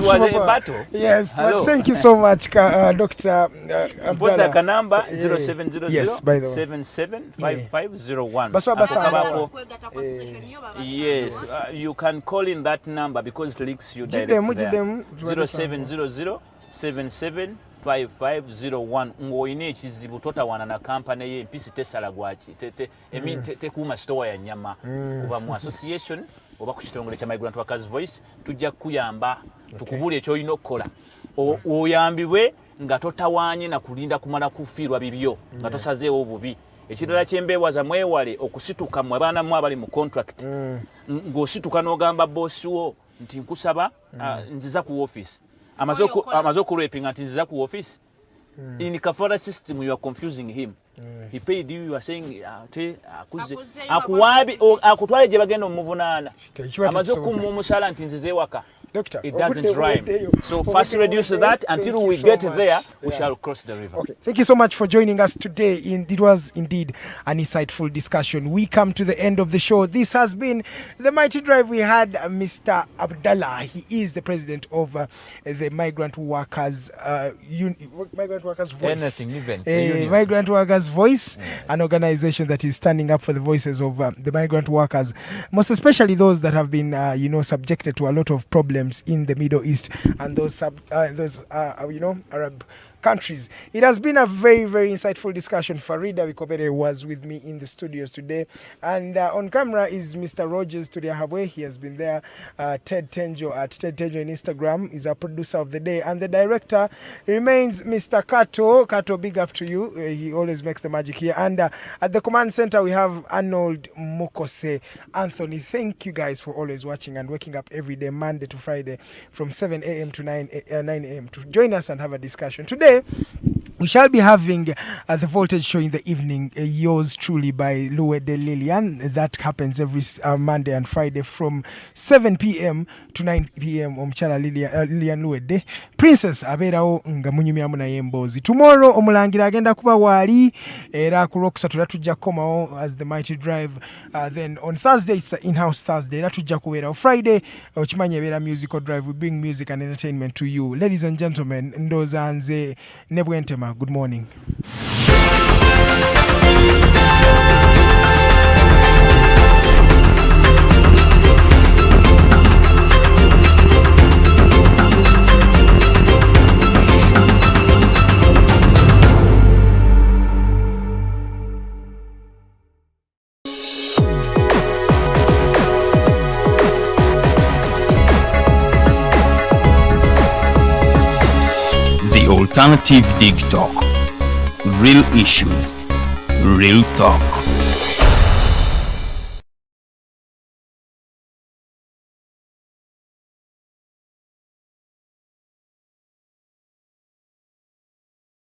was a battle. Yes, but thank you so much, Dr. Abdallah. What's the number? 0700-775501. Yes, you can call in that number because it links you directly there. 0700-775501. Ngoine ekizibu totawana na kampani ye mpisi tesala gwaki tekuma store ya nyama oba mu association oba ku kitongole kya Migrant Workers Voice tujja kuyamba tukubule ekyoyina okukola oyambibwe nga totawanye na kulinda kumala kufiirwa bibyo nga tosazeewo obubi. Ekirala kyembeewaza mwewale okusituka mu abaana mu abali mu contract ng'osituka n'ogamba bosi wo nti nkusaba nziza ku office amaze kurepinga nti nziza ku office. In kafara system you are confusing him. He paid you are saying akuwabi akutwale gye bagenda omuvunaana amaze kumumusala nti nzize waka. Doctor, it doesn't rhyme. So first reduce that until we get there, we shall cross the river. Okay. Thank you so much for joining us today. It was indeed an insightful discussion. We come to the end of the show. This has been the Mighty Drive. We had Mr. Abdallah. He is the president of the Migrant Workers Voice. Migrant Workers Voice, an organization that is standing up for the voices of the migrant workers, most especially those that have been, subjected to a lot of problems in the Middle East and those Arab countries. It has been a very, very insightful discussion. Farida Bikobere was with me in the studios today, and on camera is Mr. Rogers Turiahabwe. He has been there. Ted Tenjo at Ted Tenjo on Instagram is our producer of the day, and the director remains Mr. Kato. Kato, big up to you. He always makes the magic here. And at the command center we have Arnold Mukose. Anthony, thank you guys for always watching and waking up every day, Monday to Friday, from 7 a.m. to 9 a.m. to join us and have a discussion. Today, we shall be having the Voltage Show in the evening, yours truly by Luwede Lillian. That happens every Monday and Friday from 7 p.m. to 9 p.m. Omchala Lillian Luwede. Princess abeerawo nga munyumyamu naye mboozi. Tomorrow omulangira agenda kuba waali era ku Rocksatula tujja kukomawo as the Mighty Drive. Then on Thursday it's the in-house Thursday. Era tujja kubeerawo Friday okimanyi ebeera musical drive. We bring music and entertainment to you. Ladies and gentlemen, ndooza nze ne Bwentema. Good morning. The Alternative Dig Talk. Real issues, real talk.